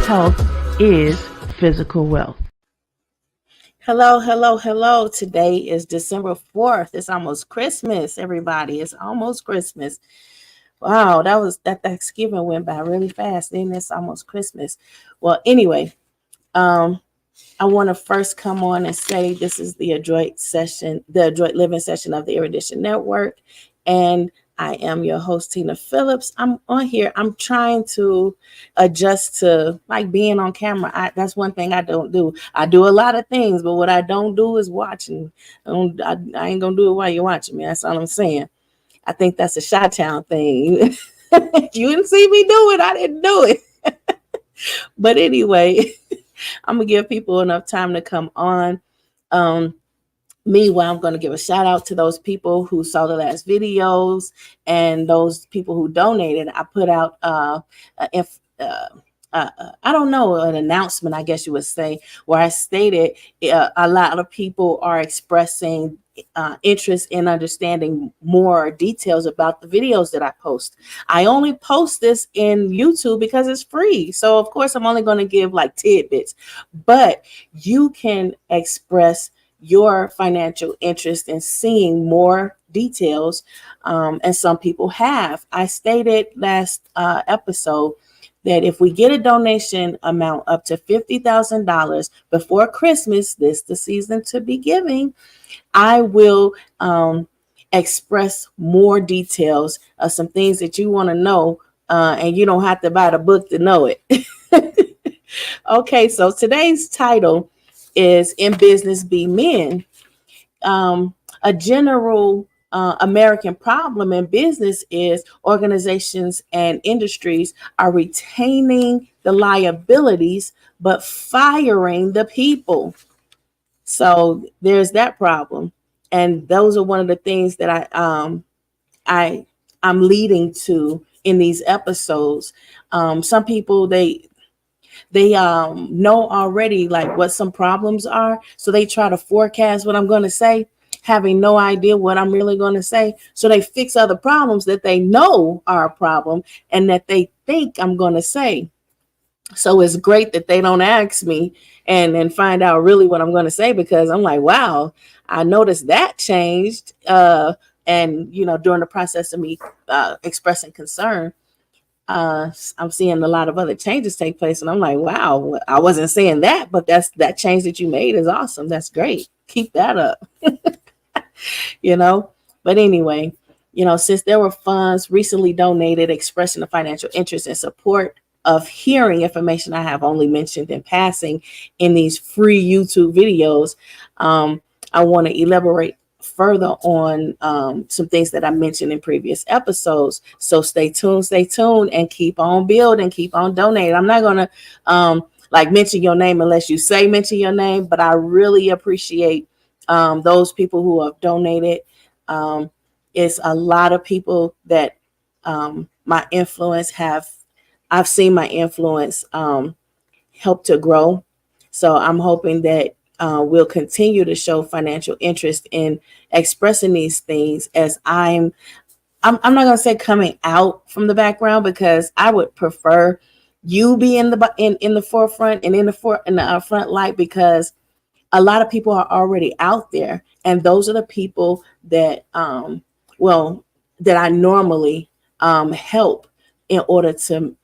health is physical wealth. Hello, hello, hello. Today is December 4th. It's almost Christmas, everybody. It's almost Christmas. Wow, that Thanksgiving went by really fast. Then it's almost Christmas. Well, anyway, I want to first come on and say this is the Adroit Living session of the Erudition Network. And I am your host, Tina Phillips. I'm on here. I'm trying to adjust to like being on camera. That's one thing I don't do. I do a lot of things, but what I don't do is watching. I ain't going to do it while you're watching me. That's all I'm saying. I think that's a Chi-Town thing. You didn't see me do it. I didn't do it. But anyway, I'm going to give people enough time to come on. Meanwhile, I'm going to give a shout out to those people who saw the last videos and those people who donated. I put out, I don't know, an announcement, I guess you would say, where I stated a lot of people are expressing interest in understanding more details about the videos that I post. I only post this in YouTube because it's free. So, of course, I'm only going to give like tidbits, but you can express your financial interest in seeing more details. And some people have. I stated last episode that if we get a donation amount up to $50,000 before Christmas, this the season to be giving, I will express more details of some things that you want to know, and you don't have to buy the book to know it. Okay, so today's title is In Business Be Men. A general American problem in business is organizations and industries are retaining the liabilities but firing the people. So there's that problem, and those are one of the things that I'm leading to in these episodes. Some people they know already like what some problems are, so they try to forecast what I'm going to say, having no idea what I'm really going to say. So they fix other problems that they know are a problem and that they think I'm going to say. So it's great that they don't ask me and find out really what I'm going to say, because I'm like, wow, I noticed that changed. And, during the process of me expressing concern, I'm seeing a lot of other changes take place. And I'm like, wow, I wasn't saying that, but that change that you made is awesome. That's great. Keep that up. But anyway, since there were funds recently donated expressing the financial interest and support of hearing information I have only mentioned in passing in these free YouTube videos, I want to elaborate further on some things that I mentioned in previous episodes. So stay tuned, and keep on building, keep on donating. I'm not going to mention your name unless you say mention your name, but I really appreciate those people who have donated. It's a lot of people that I've seen my influence help to grow. So I'm hoping that we'll continue to show financial interest in expressing these things, as I'm not going to say coming out from the background, because I would prefer you be in the forefront and in the front light, because a lot of people are already out there, and those are the people that that I normally help in order to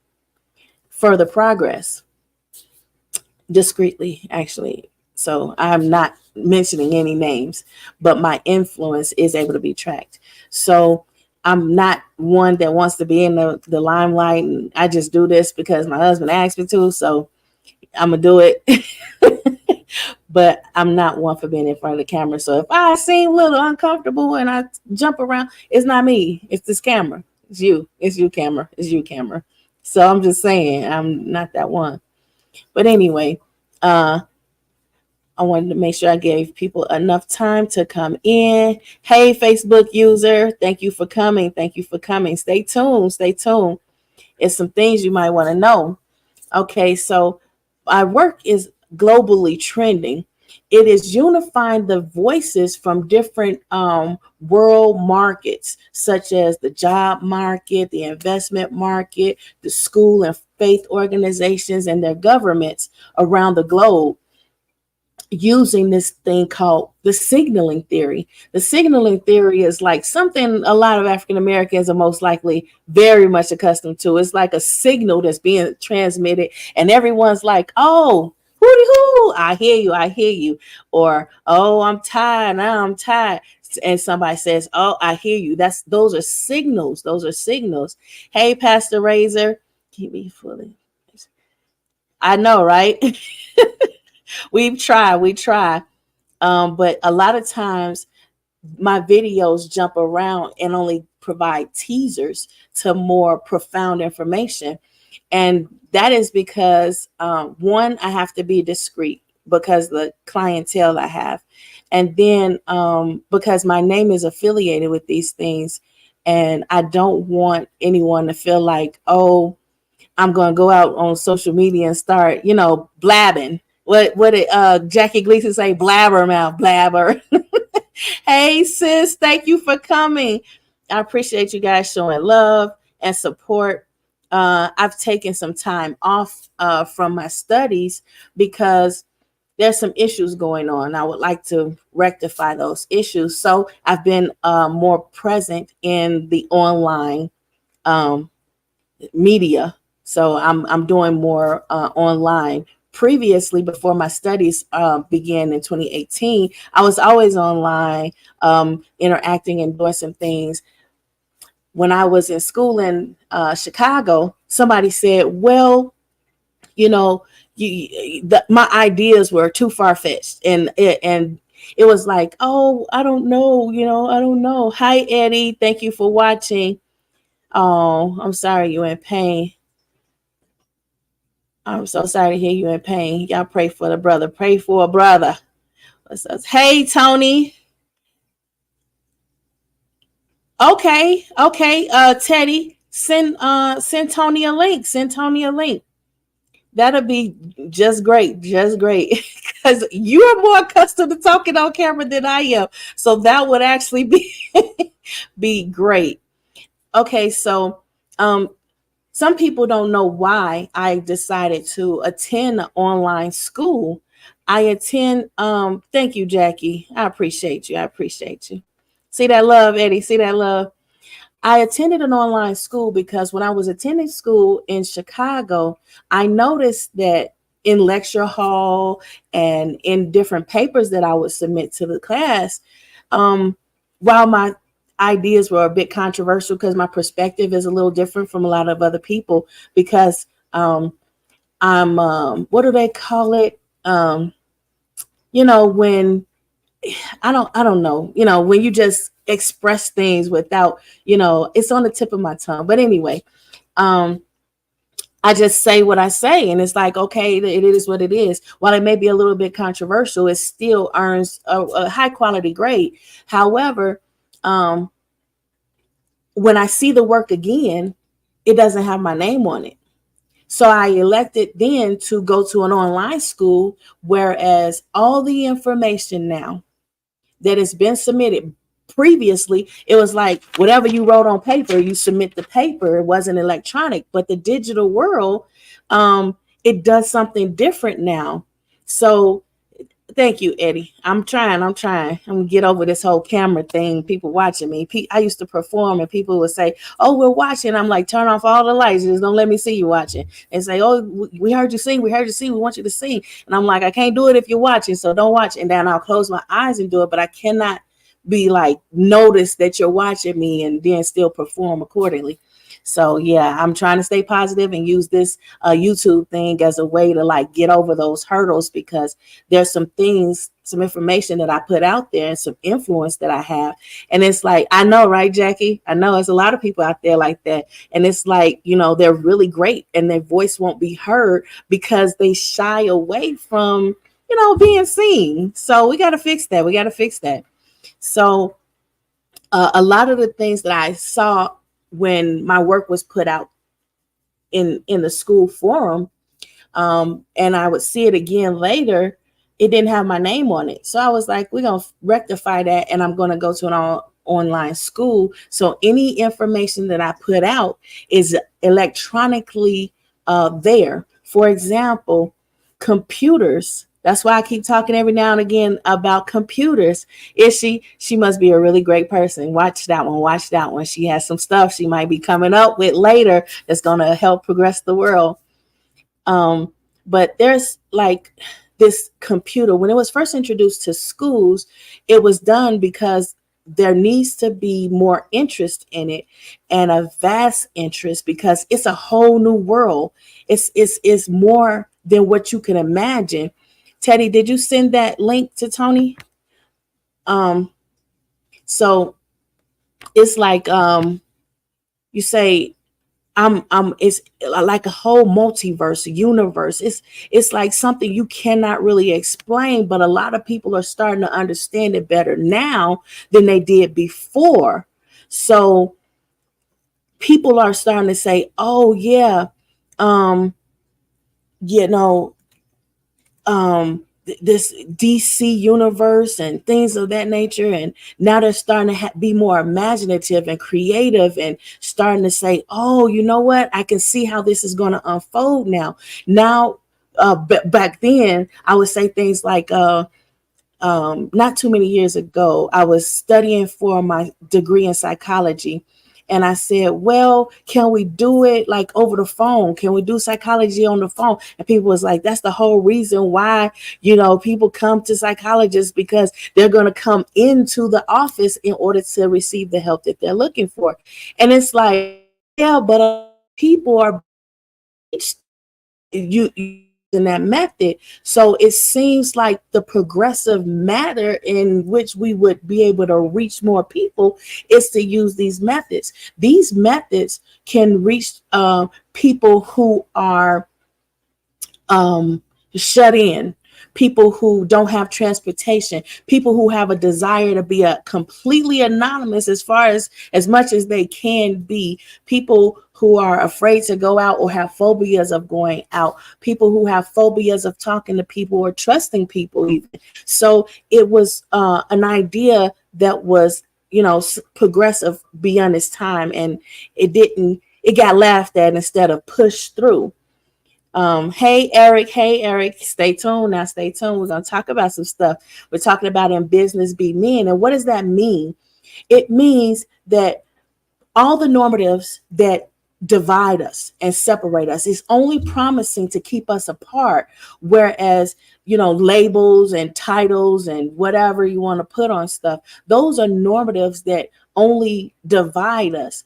further progress discreetly, actually. So I'm not mentioning any names, but my influence is able to be tracked. So I'm not one that wants to be in the limelight, and I just do this because my husband asked me to, so I'm gonna do it. But I'm not one for being in front of the camera. So if I seem a little uncomfortable and I jump around, it's not me. It's this camera. It's you. It's you, camera. It's you, camera. So I'm just saying, I'm not that one. But anyway, I wanted to make sure I gave people enough time to come in. Hey, Facebook user, thank you for coming. Thank you for coming. Stay tuned. Stay tuned. It's some things you might want to know. Okay, so my work is globally trending. It is unifying the voices from different world markets, such as the job market, the investment market, the school and faith organizations and their governments around the globe using this thing called the signaling theory. The signaling theory is like something a lot of African Americans are most likely very much accustomed to. It's like a signal that's being transmitted, and everyone's like, oh, hooty hoo, I hear you. Or, oh, I'm tired, now I'm tired. And somebody says, oh, I hear you. Those are signals. Those are signals. Hey, Pastor Razor, keep me fully. I know, right? we try. But a lot of times my videos jump around and only provide teasers to more profound information. And that is because, one, I have to be discreet because the clientele I have. And then because my name is affiliated with these things, and I don't want anyone to feel like, oh, I'm going to go out on social media and start, blabbing. What did Jackie Gleason say? Blabber mouth, blabber. Hey, sis, thank you for coming. I appreciate you guys showing love and support. I've taken some time off from my studies because there's some issues going on. I would like to rectify those issues. So I've been more present in the online media. So I'm doing more online. Previously, before my studies began in 2018, I was always online, interacting and doing some things. When I was in school in Chicago, somebody said, well, my ideas were too far-fetched. And it was like, oh, I don't know. I don't know. Hi, Eddie. Thank you for watching. Oh, I'm sorry you're in pain. I'm so sorry to hear you in pain. Y'all pray for the brother. Pray for a brother. Hey, Tony. Okay. Teddy, send Tony a link. Send Tony a link. That'll be just great. Just great. Because you are more accustomed to talking on camera than I am. So that would actually be great. Okay, so some people don't know why I decided to attend online school. I attend, thank you, Jackie. I appreciate you. See that love, Eddie? See that love? I attended an online school because when I was attending school in Chicago, I noticed that in lecture hall and in different papers that I would submit to the class, while my ideas were a bit controversial because my perspective is a little different from a lot of other people, because I'm what do they call it? When I don't know, when you just express things without, it's on the tip of my tongue. But anyway, I just say what I say, and it's like, okay, it is what it is. While it may be a little bit controversial, it still earns a high quality grade. However, when I see the work again, it doesn't have my name on it. So I elected then to go to an online school, whereas all the information now that has been submitted previously, it was like whatever you wrote on paper, you submit the paper. It wasn't electronic, but the digital world, it does something different now. So thank you, Eddie. I'm trying. I'm gonna get over this whole camera thing. People watching me. I used to perform and people would say, oh, we're watching. I'm like, turn off all the lights. Just don't let me see you watching. And say, oh, we heard you sing. We want you to sing. And I'm like, I can't do it if you're watching. So don't watch. And then I'll close my eyes and do it. But I cannot be like, notice that you're watching me and then still perform accordingly. So yeah, I'm trying to stay positive and use this YouTube thing as a way to like get over those hurdles, because there's some things, some information that I put out there and some influence that I have. And it's like, I know, right, Jackie? I know there's a lot of people out there like that. And it's like, they're really great and their voice won't be heard because they shy away from, being seen. So we got to fix that. So a lot of the things that I saw when my work was put out in the school forum, and I would see it again later, it didn't have my name on it. So I was like, we're going to rectify that, and I'm going to go to an online school. So any information that I put out is electronically there. For example, computers. That's why I keep talking every now and again about computers. Is she must be a really great person. Watch that one. Watch that one. She has some stuff she might be coming up with later that's going to help progress the world. But there's like this computer, when it was first introduced to schools, it was done because there needs to be more interest in it, and a vast interest, because it's a whole new world. It's more than what you can imagine. Teddy, did you send that link to Tony? Um, so it's like you say, I'm it's like a whole multiverse universe. It's like something you cannot really explain, but a lot of people are starting to understand it better now than they did before. So people are starting to say, oh yeah, um you know, this DC universe and things of that nature. And now they're starting to be more imaginative and creative, and starting to say, oh, you know what? I can see how this is going to unfold now. Now, back then, I would say things like, not too many years ago, I was studying for my degree in psychology. And I said, well, can we do it like over the phone? Can we do psychology on the phone? And people was like, that's the whole reason why, people come to psychologists, because they're going to come into the office in order to receive the help that they're looking for. And it's like, yeah, but people are using that method. So it seems like the progressive matter in which we would be able to reach more people is to use these methods. These methods can reach people who are shut in, people who don't have transportation, people who have a desire to be a completely anonymous as much as they can be, people who are afraid to go out or have phobias of going out, people who have phobias of talking to people or trusting people even. So it was an idea that was, progressive beyond its time, and it got laughed at instead of pushed through. Hey Eric, stay tuned. Now stay tuned. We're going to talk about some stuff. We're talking about in business be men. And what does that mean? It means that all the normatives that divide us and separate us is only promising to keep us apart. Whereas, labels and titles and whatever you want to put on stuff, those are normatives that only divide us.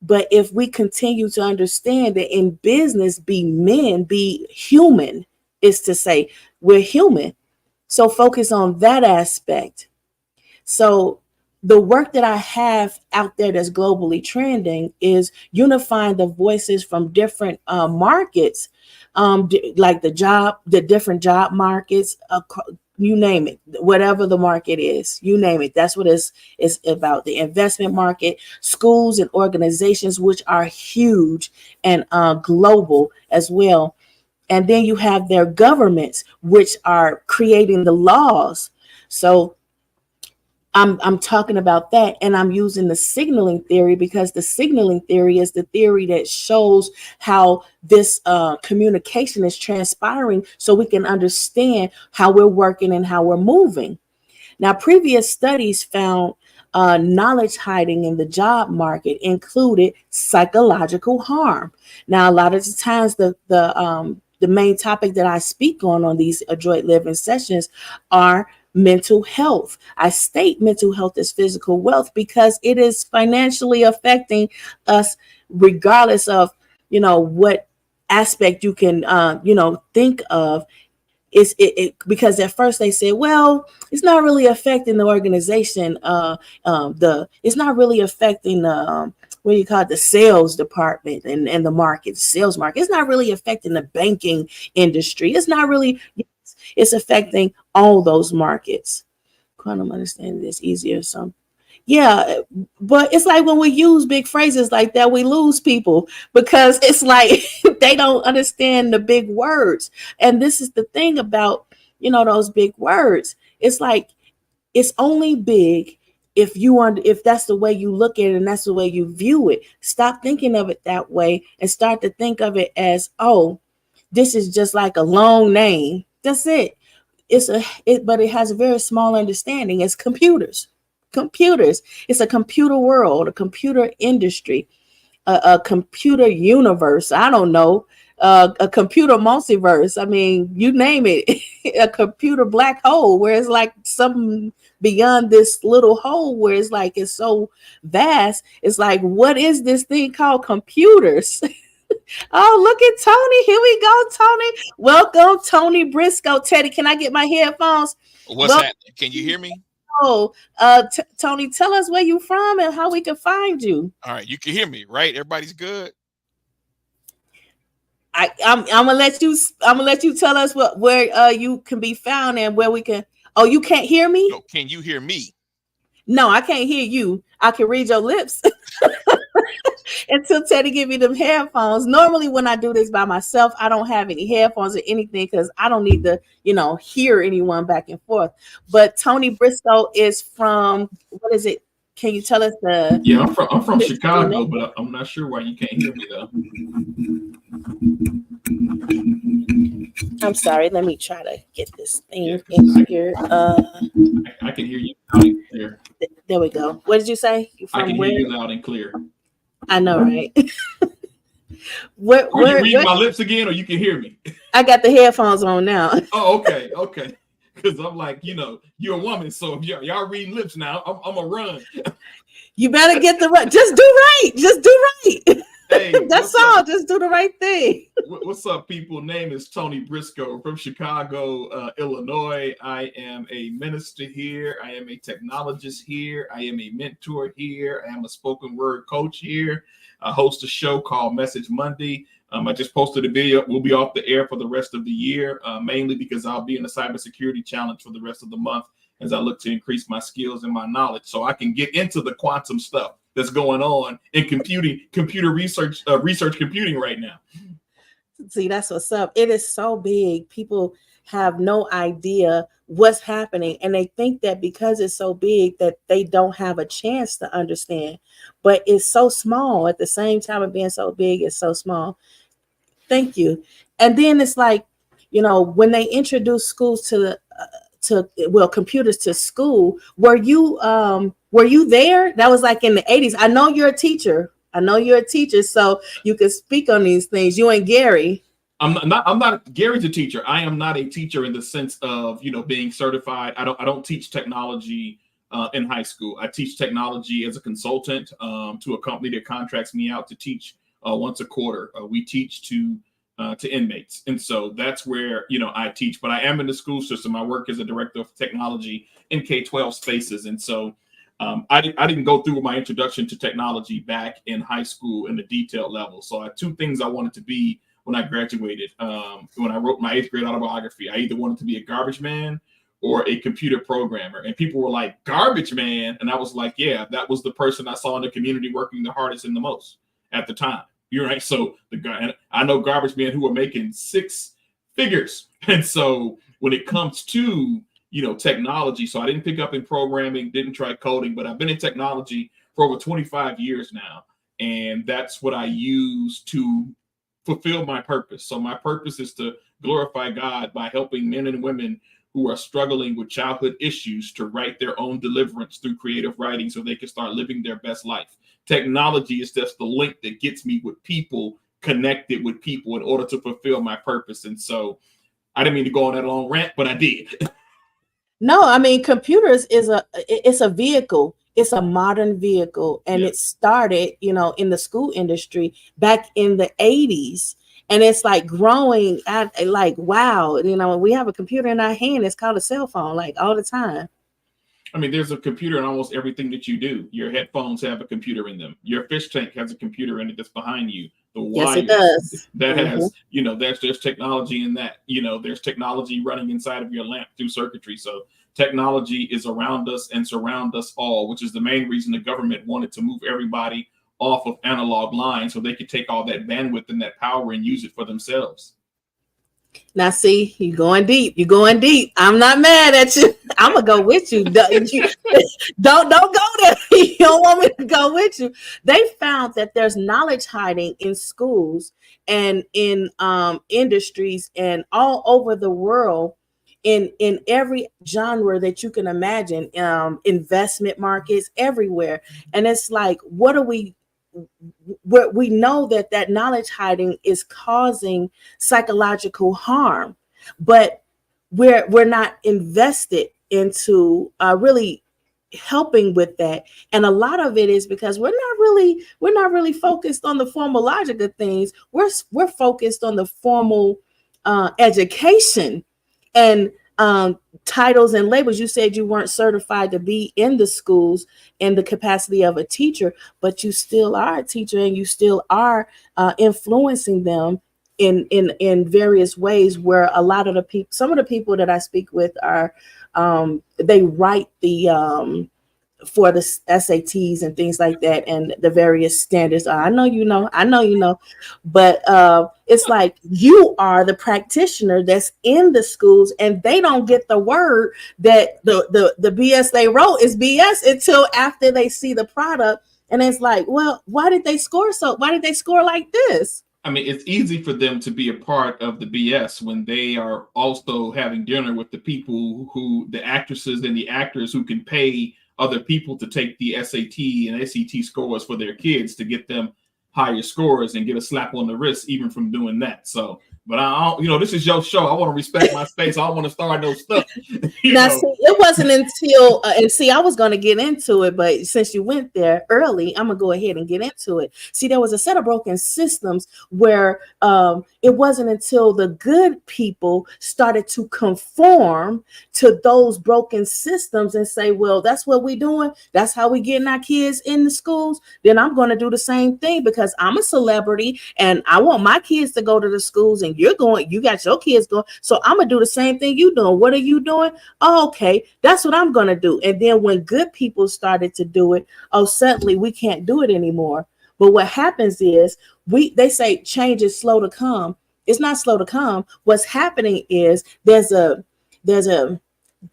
But if we continue to understand that in business, be men, be human, is to say we're human. So focus on that aspect. So the work that I have out there that's globally trending is unifying the voices from different markets, like the different job markets, you name it, whatever the market is, you name it. That's what it's about. The investment market, schools and organizations, which are huge and global as well. And then you have their governments, which are creating the laws. So I'm talking about that, and I'm using the signaling theory, because the signaling theory is the theory that shows how this communication is transpiring, so we can understand how we're working and how we're moving. Now, previous studies found knowledge hiding in the job market included psychological harm. Now, a lot of the times, the main topic that I speak on these Adroit Living sessions are mental health. I state mental health is physical wealth because it is financially affecting us, regardless of, what aspect you can, think of. Because at first they said, well, it's not really affecting the organization. It's not really affecting what do you call it, the sales department and the market, sales market. It's not really affecting the banking industry. It's not really. It's affecting all those markets. Quantum understanding is easier. So, yeah, but it's like when we use big phrases like that, we lose people, because it's like they don't understand the big words. And this is the thing about, those big words. It's like it's only big if that's the way you look at it and that's the way you view it, stop thinking of it that way and start to think of it as, oh, this is just like a long name. That's it. But it has a very small understanding. It's computers. It's a computer world, a computer industry, a computer universe. I don't know, a computer multiverse. I mean, you name it, a computer black hole where it's like something beyond this little hole where it's like it's so vast. It's like, what is this thing called computers? Oh, look at Tony. Here we go, Tony. Welcome, Tony Briscoe. Teddy, can I get my headphones? What's happening? Can you hear me? Oh, Tony, tell us where you from and how we can find you. All right, you can hear me, right? Everybody's good. I'm gonna let you tell us where you can be found and where we can. Oh, you can't hear me? No, can you hear me? No, I can't hear you. I can read your lips. Until Teddy give me them headphones. Normally when I do this by myself, I don't have any headphones or anything because I don't need to, hear anyone back and forth. But Tony Briscoe is from, what is it? Can you tell us the? Yeah, I'm from Chicago, but I'm not sure why you can't hear me though. I'm sorry. Let me try to get this thing in here. I can hear you loud and clear. There we go. What did you say? I can hear you loud and clear. I know, right? Are you reading my lips again, or you can hear me? I got the headphones on now. Oh, okay. Because I'm like, you're a woman, so if y'all reading lips now, I'm gonna run. You better get the right. Just do right. Just do right. Hey, that's all. Just do the right thing. What's up, people? Name is Tony Briscoe from Chicago, Illinois. I am a minister here. I am a technologist here. I am a mentor here. I am a spoken word coach here. I host a show called Message Monday. I just posted a video. We'll be off the air for the rest of the year, mainly because I'll be in a cybersecurity challenge for the rest of the month as I look to increase my skills and my knowledge so I can get into the quantum stuff that's going on in computer research computing right now. See, that's what's up. It is so big. People have no idea what's happening. And they think that because it's so big that they don't have a chance to understand. But it's so small. At the same time of being so big, it's so small. Thank you. And then it's like, when they introduce schools computers to school, were you there? That was like in the 80s. I know you're a teacher. So you can speak on these things. You and Gary. I'm not Gary's a teacher. I am not a teacher in the sense of, being certified. I don't teach technology in high school. I teach technology as a consultant to a company that contracts me out to teach once a quarter. We teach to inmates. And so that's where, I teach, but I am in the school system. I work as a director of technology in K-12 spaces. And so I didn't go through my introduction to technology back in high school in the detailed level. So I had two things I wanted to be when I graduated. When I wrote my 8th grade autobiography, I either wanted to be a garbage man or a computer programmer. And people were like, garbage man. And I was like, yeah, that was the person I saw in the community working the hardest and the most at the time. You're right. So I know garbage men who are making 6 figures. And so when it comes to, technology, so I didn't pick up in programming, didn't try coding, but I've been in technology for over 25 years now. And that's what I use to fulfill my purpose. So my purpose is to glorify God by helping men and women who are struggling with childhood issues to write their own deliverance through creative writing so they can start living their best life. Technology is just the link that gets me with people, connected with people in order to fulfill my purpose. And so I didn't mean to go on that long rant, but I did. No, I mean, computers it's a vehicle. It's a modern vehicle. And It started, in the school industry back in the 80s. And it's like growing at like, wow, we have a computer in our hand. It's called a cell phone, like all the time. I mean, there's a computer in almost everything that you do. Your headphones have a computer in them. Your fish tank has a computer in it that's behind you. The wires, yes, it does. That has, there's technology in that. There's technology running inside of your lamp through circuitry. So technology is around us and surround us all, which is the main reason the government wanted to move everybody off of analog lines so they could take all that bandwidth and that power and use it for themselves. Now, see, you're going deep. I'm not mad at you. I'm gonna go with you. Don't go there. You don't want me to go with you. They found that there's knowledge hiding in schools and in industries and all over the world, in every genre that you can imagine, investment markets everywhere. And it's like, what are we know that knowledge hiding is causing psychological harm, but we're not invested into really helping with that. And a lot of it is because we're not really focused on the formal logic of things. We're focused on the formal education and titles and labels. You said you weren't certified to be in the schools in the capacity of a teacher, but you still are a teacher, and you still are influencing them in various ways, where a lot of the people, some of the people that I speak with are they write the for the SATs and things like that, and the various standards. I know you know, but it's like you are the practitioner that's in the schools, and they don't get the word that the BS they wrote is BS until after they see the product, and it's like, well, why did they score like this? I mean, it's easy for them to be a part of the BS when they are also having dinner with the people the actresses and the actors who can pay other people to take the SAT and SAT scores for their kids to get them higher scores and get a slap on the wrist even from doing that. So, but I don't, this is your show. I want to respect my space. I don't want to start no stuff. Now, see, it wasn't until, and see, I was going to get into it, but since you went there early, I'm going to go ahead and get into it. See, there was a set of broken systems where it wasn't until the good people started to conform to those broken systems and say, well, that's what we're doing. That's how we getting our kids in the schools. Then I'm going to do the same thing because I'm a celebrity and I want my kids to go to the schools, and you got your kids going. So I'm going to do the same thing you doing. What are you doing? Oh, okay, that's what I'm going to do. And then when good people started to do it, suddenly we can't do it anymore. But what happens is they say change is slow to come. It's not slow to come. What's happening is there's a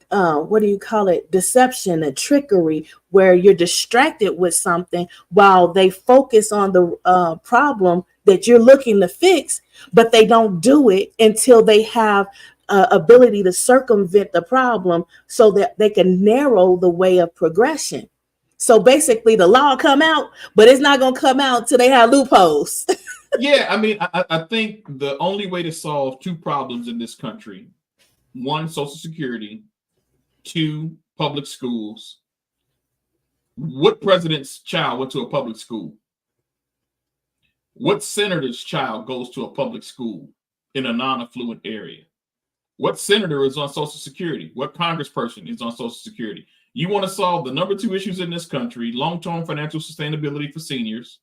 what do you call it? Deception and trickery, where you're distracted with something while they focus on the problem that you're looking to fix, but they don't do it until they have ability to circumvent the problem so that they can narrow the way of progression. So basically the law come out, but it's not going to come out till they have loopholes. Yeah, I mean, I think the only way to solve two problems in this country, one, Social Security, two, public schools. What president's child went to a public school? What senator's child goes to a public school in a non-affluent area? What senator is on Social Security? What congressperson is on Social Security? You want to solve the number two issues in this country, long-term financial sustainability for seniors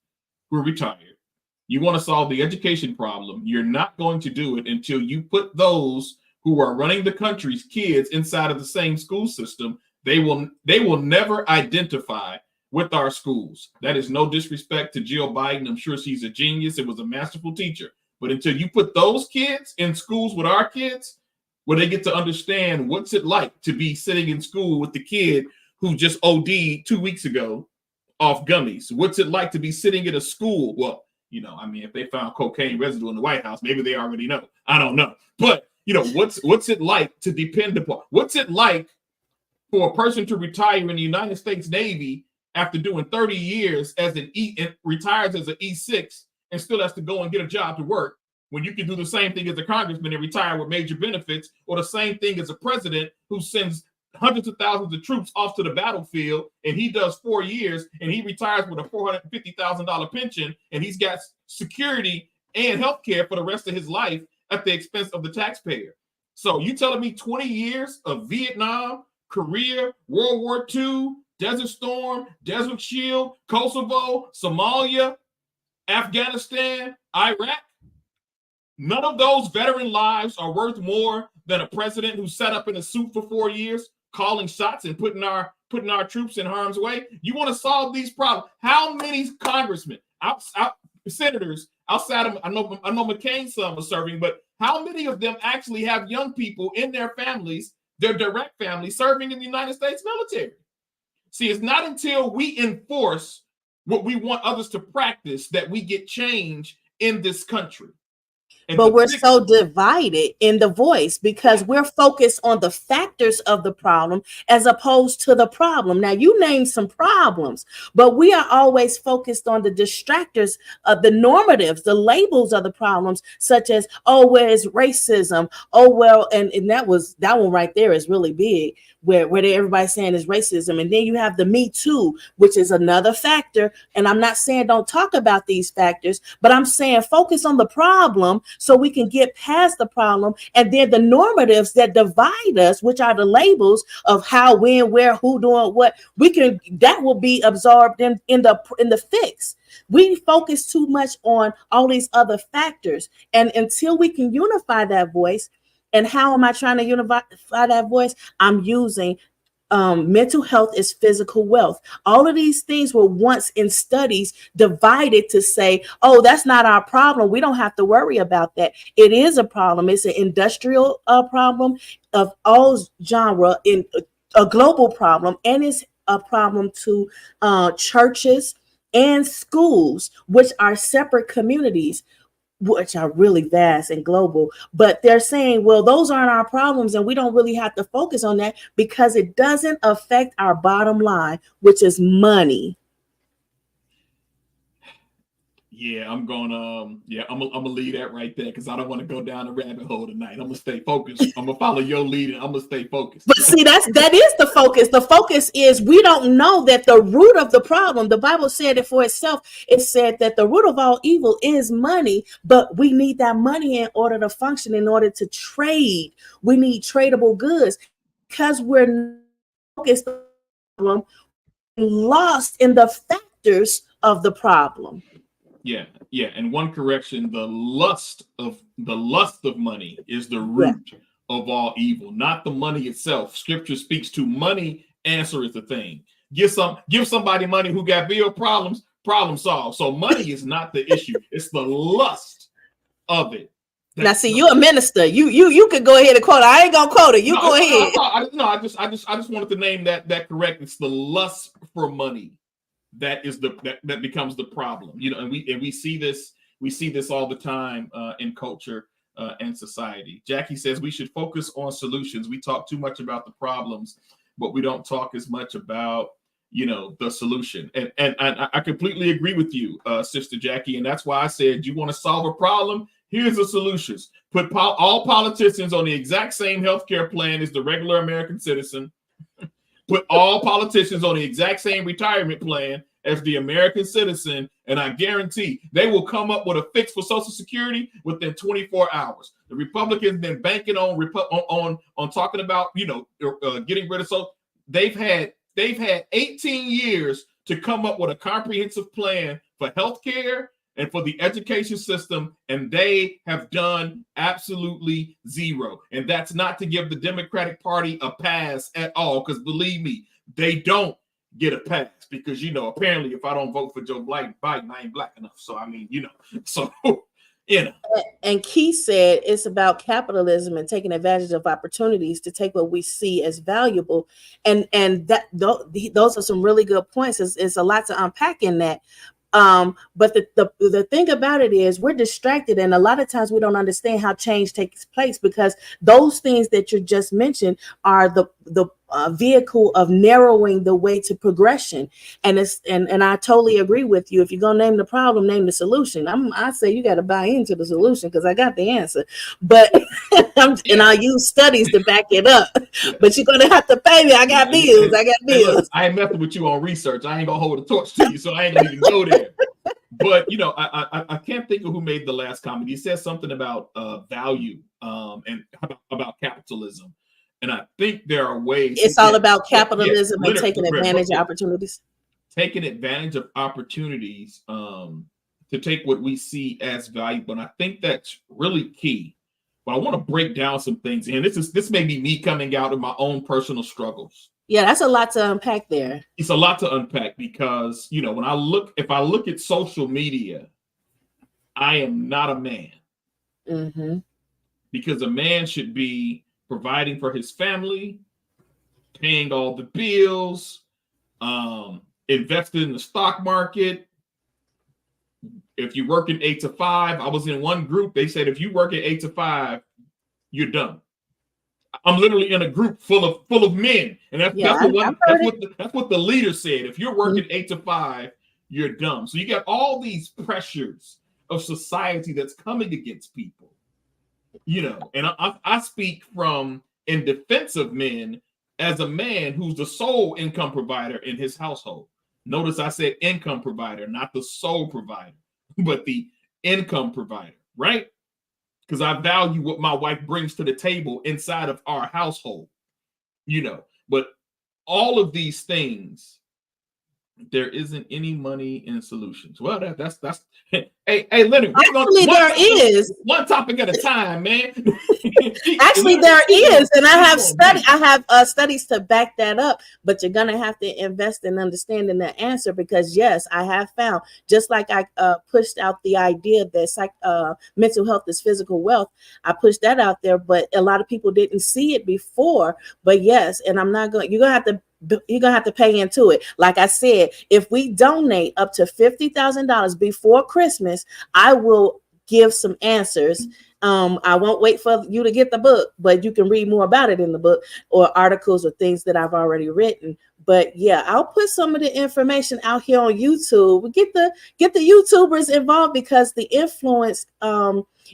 who are retired. You want to solve the education problem. You're not going to do it until you put those who are running the country's kids inside of the same school system. They will never identify with our schools. That is no disrespect to Jill Biden. I'm sure she's a genius. It was a masterful teacher. But until you put those kids in schools with our kids, where they get to understand what's it like to be sitting in school with the kid who just OD'd 2 weeks ago off gummies. What's it like to be sitting in a school? Well, I mean, if they found cocaine residue in the White House, maybe they already know. I don't know. But, what's it like to depend upon? What's it like for a person to retire in the United States Navy after doing 30 years as retires as an E6 and still has to go and get a job to work, when you can do the same thing as a congressman and retire with major benefits, or the same thing as a president who sends hundreds of thousands of troops off to the battlefield, and he does 4 years and he retires with a $450,000 pension, and he's got security and health care for the rest of his life at the expense of the taxpayer. So you telling me 20 years of Vietnam, Korea, World War II, Desert Storm, Desert Shield, Kosovo, Somalia, Afghanistan, Iraq, none of those veteran lives are worth more than a president who sat up in a suit for 4 years, calling shots and putting our troops in harm's way? You want to solve these problems? How many congressmen, senators outside of, I know McCain's son was serving, but how many of them actually have young people in their families their direct family serving in the United States military. See, it's not until we enforce what we want others to practice that we get change in this country. But we're so divided in the voice because we're focused on the factors of the problem as opposed to the problem. Now, you named some problems, but we are always focused on the distractors of the normatives, the labels of the problems, such as, oh, well, it's racism. Oh, well, and that one right there is really big, where everybody's saying is racism. And then you have the Me Too, which is another factor. And I'm not saying don't talk about these factors, but I'm saying focus on the problem so we can get past the problem. And then the normatives that divide us, which are the labels of how, when, where, who doing what, that will be absorbed in the fix. We focus too much on all these other factors. And until we can unify that voice, and how am I trying to unify that voice? I'm using mental health is physical wealth. All of these things were once in studies divided to say, oh, that's not our problem. We don't have to worry about that. It is a problem. It's an industrial problem of all genre, in a global problem, and it's a problem to churches and schools, which are separate communities, which are really vast and global. But they're saying, well, those aren't our problems, and we don't really have to focus on that because it doesn't affect our bottom line, which is money. Yeah, I'm gonna leave that right there because I don't want to go down a rabbit hole tonight. I'm gonna stay focused. I'm gonna follow your lead, and I'm gonna stay focused. But see, that is the focus. The focus is we don't know that the root of the problem. The Bible said it for itself. It said that the root of all evil is money, but we need that money in order to function, in order to trade. We need tradable goods because we're focused on the problem, lost in the factors of the problem. Yeah. And one correction: the lust of money is the root of all evil, not the money itself. Scripture speaks to money answereth the thing. Give somebody money who got bill problems, problem solved. So money is not the issue; it's the lust of it. Now, see, you're a minister. You could go ahead and quote it. I ain't gonna quote it. You go ahead. I just wanted to name that correct. It's the lust for money. That becomes the problem, and we see this all the time in culture and society. Jackie says we should focus on solutions. We talk too much about the problems, but we don't talk as much about the solution. And I completely agree with you, Sister Jackie, and that's why I said you want to solve a problem. Here's the solutions: put all politicians on the exact same healthcare plan as the regular American citizen. Put all politicians on the exact same retirement plan as the American citizen, and I guarantee they will come up with a fix for Social Security within 24 hours. The Republicans been banking on talking about getting rid of Social. They've had 18 years to come up with a comprehensive plan for healthcare and for the education system, and they have done absolutely zero. And that's not to give the Democratic Party a pass at all, because believe me, they don't get a pass, because apparently if I don't vote for Joe Biden, I ain't black enough. So I mean, And Keith said it's about capitalism and taking advantage of opportunities to take what we see as valuable, and that those are some really good points. It's a lot to unpack in that. But the thing about it is we're distracted, and a lot of times we don't understand how change takes place, because those things that you just mentioned are the vehicle of narrowing the way to progression. And I totally agree with you. If you're gonna name the problem, name the solution. I say you got to buy into the solution, because I got the answer. But and I'll use studies to back it up. But you're gonna have to pay me. I got bills. Look, I ain't messing with you on research. I ain't gonna hold a torch to you, so I ain't gonna even go there. But I can't think of who made the last comment. He said something about value and about capitalism. And I think there are ways. It's all about capitalism and taking advantage of opportunities. Taking advantage of opportunities to take what we see as valuable. And I think that's really key. But I want to break down some things. And this may be me coming out of my own personal struggles. Yeah, that's a lot to unpack there. It's a lot to unpack because, when if I look at social media, I am not a man. Mm-hmm. Because a man should be providing for his family, paying all the bills, invested in the stock market. If you work in 8 to 5, I was in one group. They said, if you work at 8 to 5, you're done. I'm literally in a group full of men, and that's what the leader said. If you're working 8 to 5, you're dumb. So you got all these pressures of society that's coming against people, you know. And I speak from in defense of men as a man who's the sole income provider in his household. Notice I said income provider, not the sole provider, but the income provider, right? Because I value what my wife brings to the table inside of our household, you know. But all of these things, there isn't any money in solutions. Well, that's hey Leonard. Actually, there is one topic at a time, man. Actually, there is, and I have studies to back that up. But you're gonna have to invest in understanding the answer, because yes, I have found, just like I pushed out the idea that mental health is physical wealth. I pushed that out there, but a lot of people didn't see it before. But yes, and you're gonna have to pay into it. Like I said, if we donate up to $50,000 before Christmas, I will give some answers. I won't wait for you to get the book, but you can read more about it in the book, or articles or things that I've already written. But yeah, I'll put some of the information out here on YouTube. Get the YouTubers involved, because the influence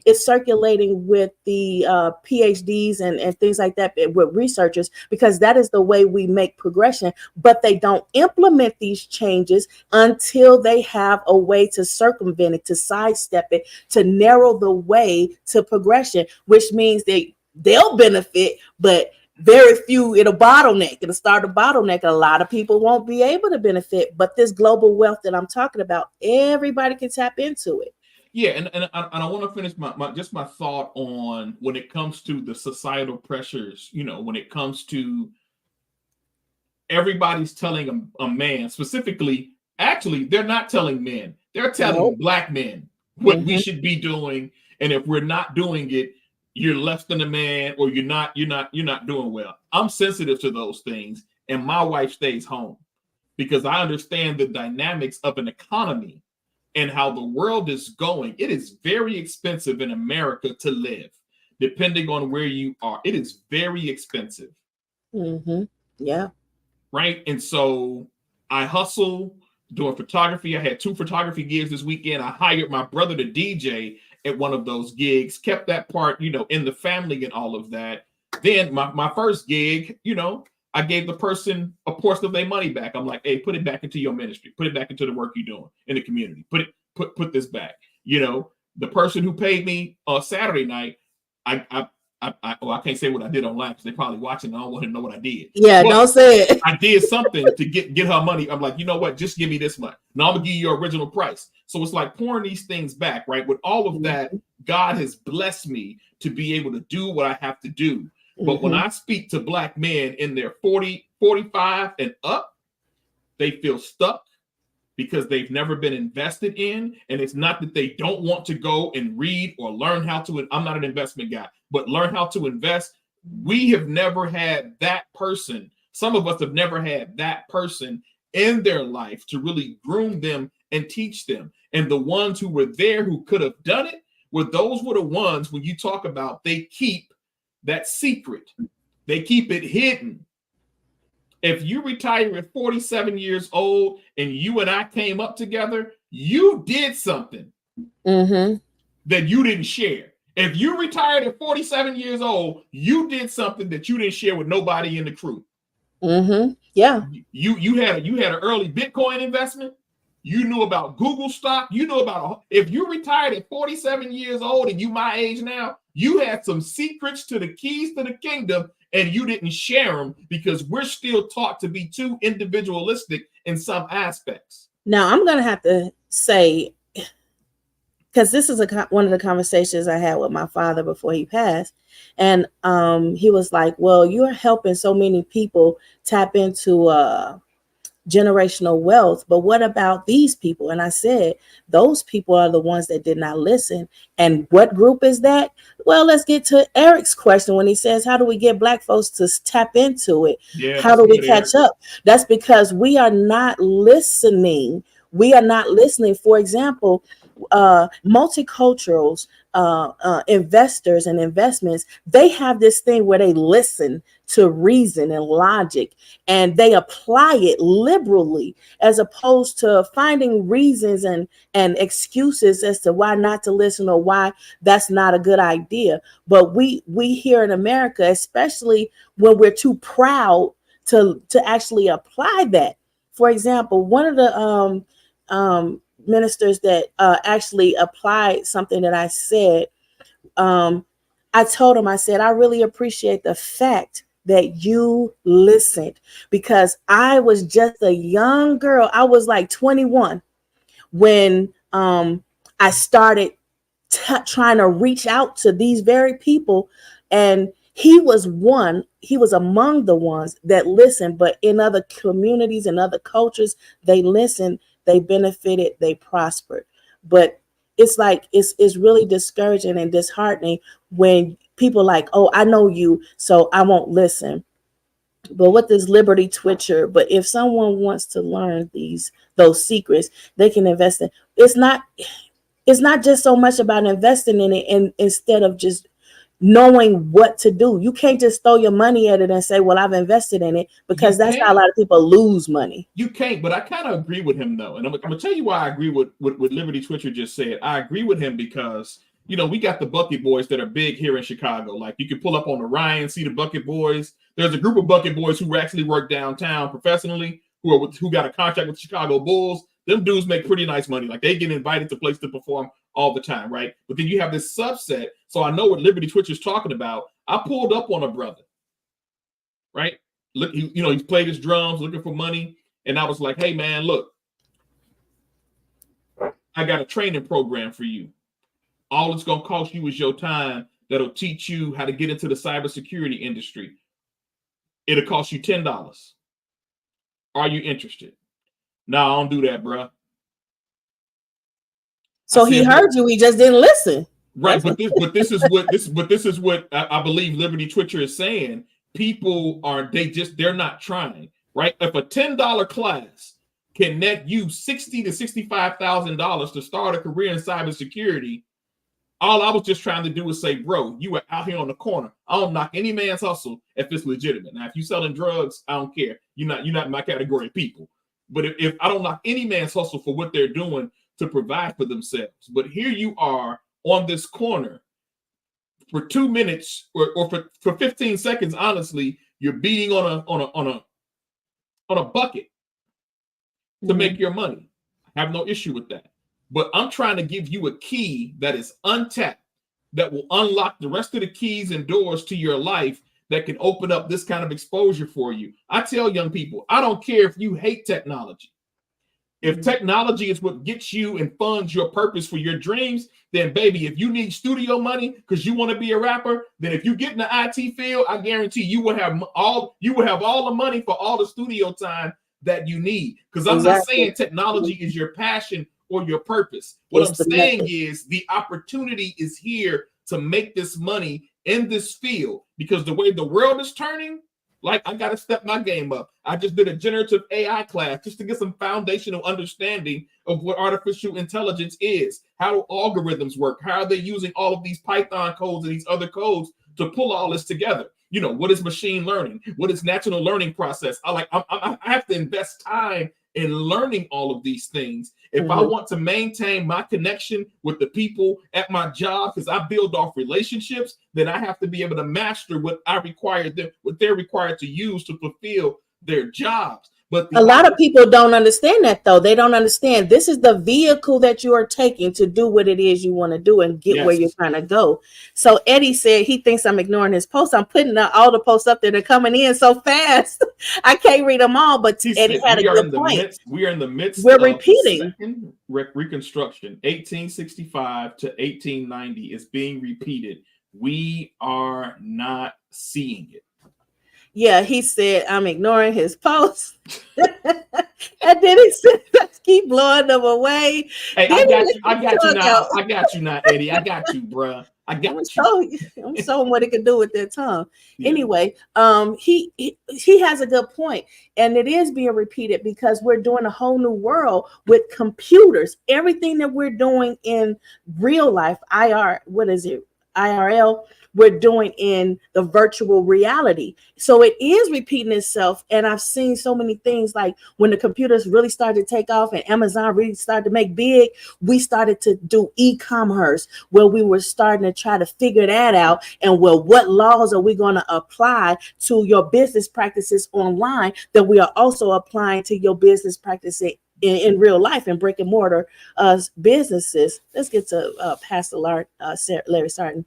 is circulating with the PhDs and things like that, with researchers, because that is the way we make progression. But they don't implement these changes until they have a way to circumvent it, to sidestep it, to narrow the way to progression, which means they'll benefit, but very few, it'll start a bottleneck. A lot of people won't be able to benefit, but this global wealth that I'm talking about, everybody can tap into it. Yeah, and I want to finish my thought on when it comes to the societal pressures, you know, when it comes to everybody's telling a man specifically, actually, they're not telling men, they're telling Black men what we should be doing. And if we're not doing it, you're less than a man, or you're not doing well. I'm sensitive to those things, and my wife stays home because I understand the dynamics of an economy and how the world is going. It is very expensive in America to live, depending on where you are. It is very expensive. Yeah. Right. And so I hustle doing photography. I had 2 photography gigs this weekend. I hired my brother to DJ at one of those gigs, kept that part, you know, in the family and all of that. Then my first gig, you know, I gave the person a portion of their money back. I'm like, hey, put it back into your ministry, put it back into the work you're doing in the community. Put this back. You know, the person who paid me on Saturday night, I can't say what I did online because they're probably watching. I don't want to know what I did. Yeah, but don't say it. I did something to get her money. I'm like, you know what? Just give me this much. Now I'm gonna give you your original price. So it's like pouring these things back, right? With all of that, God has blessed me to be able to do what I have to do. But when I speak to Black men in their 40, 45 and up, they feel stuck because they've never been invested in. And it's not that they don't want to go and read or learn how to. I'm not an investment guy, but learn how to invest. We have never had that person. Some of us have never had that person in their life to really groom them and teach them. And the ones who were there who could have done it were the ones, when you talk about, they keep that secret. They keep it hidden. If you retire at 47 years old and you and I came up together, you did something that you didn't share. If you retired at 47 years old, you did something that you didn't share with nobody in the crew. Yeah. You had an early Bitcoin investment. You knew about Google stock. You know about, if you retired at 47 years old and you my age now, you had some secrets to the keys to the kingdom and you didn't share them because we're still taught to be too individualistic in some aspects. Now I'm going to have to say, because this is one of the conversations I had with my father before he passed. And he was like, well, you're helping so many people tap into generational wealth. But what about these people? And I said, those people are the ones that did not listen. And what group is that? Well, let's get to Eric's question when he says, how do we get Black folks to tap into it? Yeah, How do we catch up? That's because we are not listening. We are not listening. For example, multiculturals, investors and investments, they have this thing where they listen to reason and logic, and they apply it liberally, as opposed to finding reasons and excuses as to why not to listen or why that's not a good idea. But we here in America, especially when we're too proud to actually apply that. For example, one of the ministers that actually applied something that I said, I told him, I said, I really appreciate the fact that you listened, because I was just a young girl. I was like 21 when I started trying to reach out to these very people. And he was among the ones that listened, but in other communities and other cultures, they listened, they benefited, they prospered. But it's like, it's really discouraging and disheartening when people like, oh, I know you, so I won't listen. But what this Liberty Twitcher, but if someone wants to learn those secrets, they can invest in. It's not just so much about investing in it, and instead of just knowing what to do. You can't just throw your money at it and say, well, I've invested in it, because that's how a lot of people lose money. You can't, but I kind of agree with him, though. And I'm going to tell you why I agree with what Liberty Twitcher just said. I agree with him because, we got the Bucket Boys that are big here in Chicago. Like, you can pull up on the Ryan, see the Bucket Boys. There's a group of Bucket Boys who actually work downtown professionally, who got a contract with the Chicago Bulls. Them dudes make pretty nice money. Like, they get invited to places to perform all the time, right? But then you have this subset. So I know what Liberty Twitcher's talking about. I pulled up on a brother, right? Look, he played his drums, looking for money. And I was like, hey, man, look, I got a training program for you. All it's going to cost you is your time. That'll teach you how to get into the cybersecurity industry. It'll cost you $10. Are you interested? No, I don't do that, bro. So he heard you, he just didn't listen. Right, but this is what I believe Liberty Twitcher is saying. People they're not trying, right? If a $10 class can net you $60,000 to $65,000 to start a career in cybersecurity, all I was just trying to do was say, bro, you are out here on the corner. I don't knock any man's hustle if it's legitimate. Now, if you're selling drugs, I don't care. You're not in my category of people. But if I don't knock any man's hustle for what they're doing to provide for themselves. But here you are on this corner for 2 minutes or for 15 seconds. Honestly, you're beating on a bucket to make your money. I have no issue with that. But I'm trying to give you a key that is untapped, that will unlock the rest of the keys and doors to your life that can open up this kind of exposure for you. I tell young people, I don't care if you hate technology. If technology is what gets you and funds your purpose for your dreams, then baby, if you need studio money because you want to be a rapper, then if you get in the IT field, I guarantee you will have all the money for all the studio time that you need. Because I'm not saying technology is your passion or your purpose. What I'm saying is the opportunity is here to make this money in this field, because the way the world is turning, like, I got to step my game up. I just did a generative AI class just to get some foundational understanding of what artificial intelligence is. How do algorithms work? How are they using all of these Python codes and these other codes to pull all this together? What is machine learning? What is natural learning process? I have to invest time in learning all of these things. If I want to maintain my connection with the people at my job, because I build off relationships, then I have to be able to master what they're required to use to fulfill their jobs. But a lot of people don't understand that, though. They don't understand this is the vehicle that you are taking to do what it is you want to do and get where you're trying to go. So Eddie said he thinks I'm ignoring his posts. I'm putting all the posts up there. They're coming in so fast. I can't read them all, but Eddie had a good point. We are in the midst We're repeating. Second Reconstruction, 1865 to 1890 is being repeated. We are not seeing it. Yeah, he said, I'm ignoring his posts. And then he said, let's keep blowing them away. Hey, Then I he got let you. I his got you tongue now. out. I got you now, Eddie. I got you, bruh. I I'm got you. showing him what it can do with their tongue. Yeah. Anyway, he has a good point, and it is being repeated because we're doing a whole new world with computers. Everything that we're doing in real life, IRL, we're doing in the virtual reality. So it is repeating itself. And I've seen so many things like when the computers really started to take off and Amazon really started to make big, we started to do e-commerce where we were starting to try to figure that out. And well, what laws are we going to apply to your business practices online that we are also applying to your business practices in real life and brick and mortar businesses. Let's get to Pastor Larry Sarton.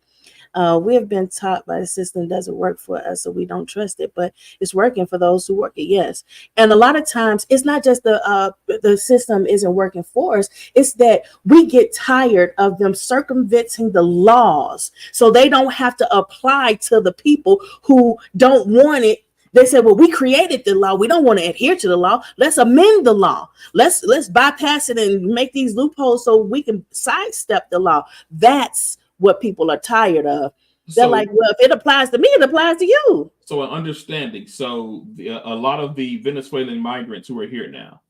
We have been taught by the system doesn't work for us, so we don't trust it, but it's working for those who work it. Yes. And a lot of times it's not just the system isn't working for us. It's that we get tired of them circumventing the laws so they don't have to apply to the people who don't want it. They said, well, we created the law. We don't want to adhere to the law. Let's amend the law. Let's bypass it and make these loopholes so we can sidestep the law. That's what people are tired of. They're like, well, if it applies to me, it applies to you. So an understanding. So a lot of the Venezuelan migrants who are here now,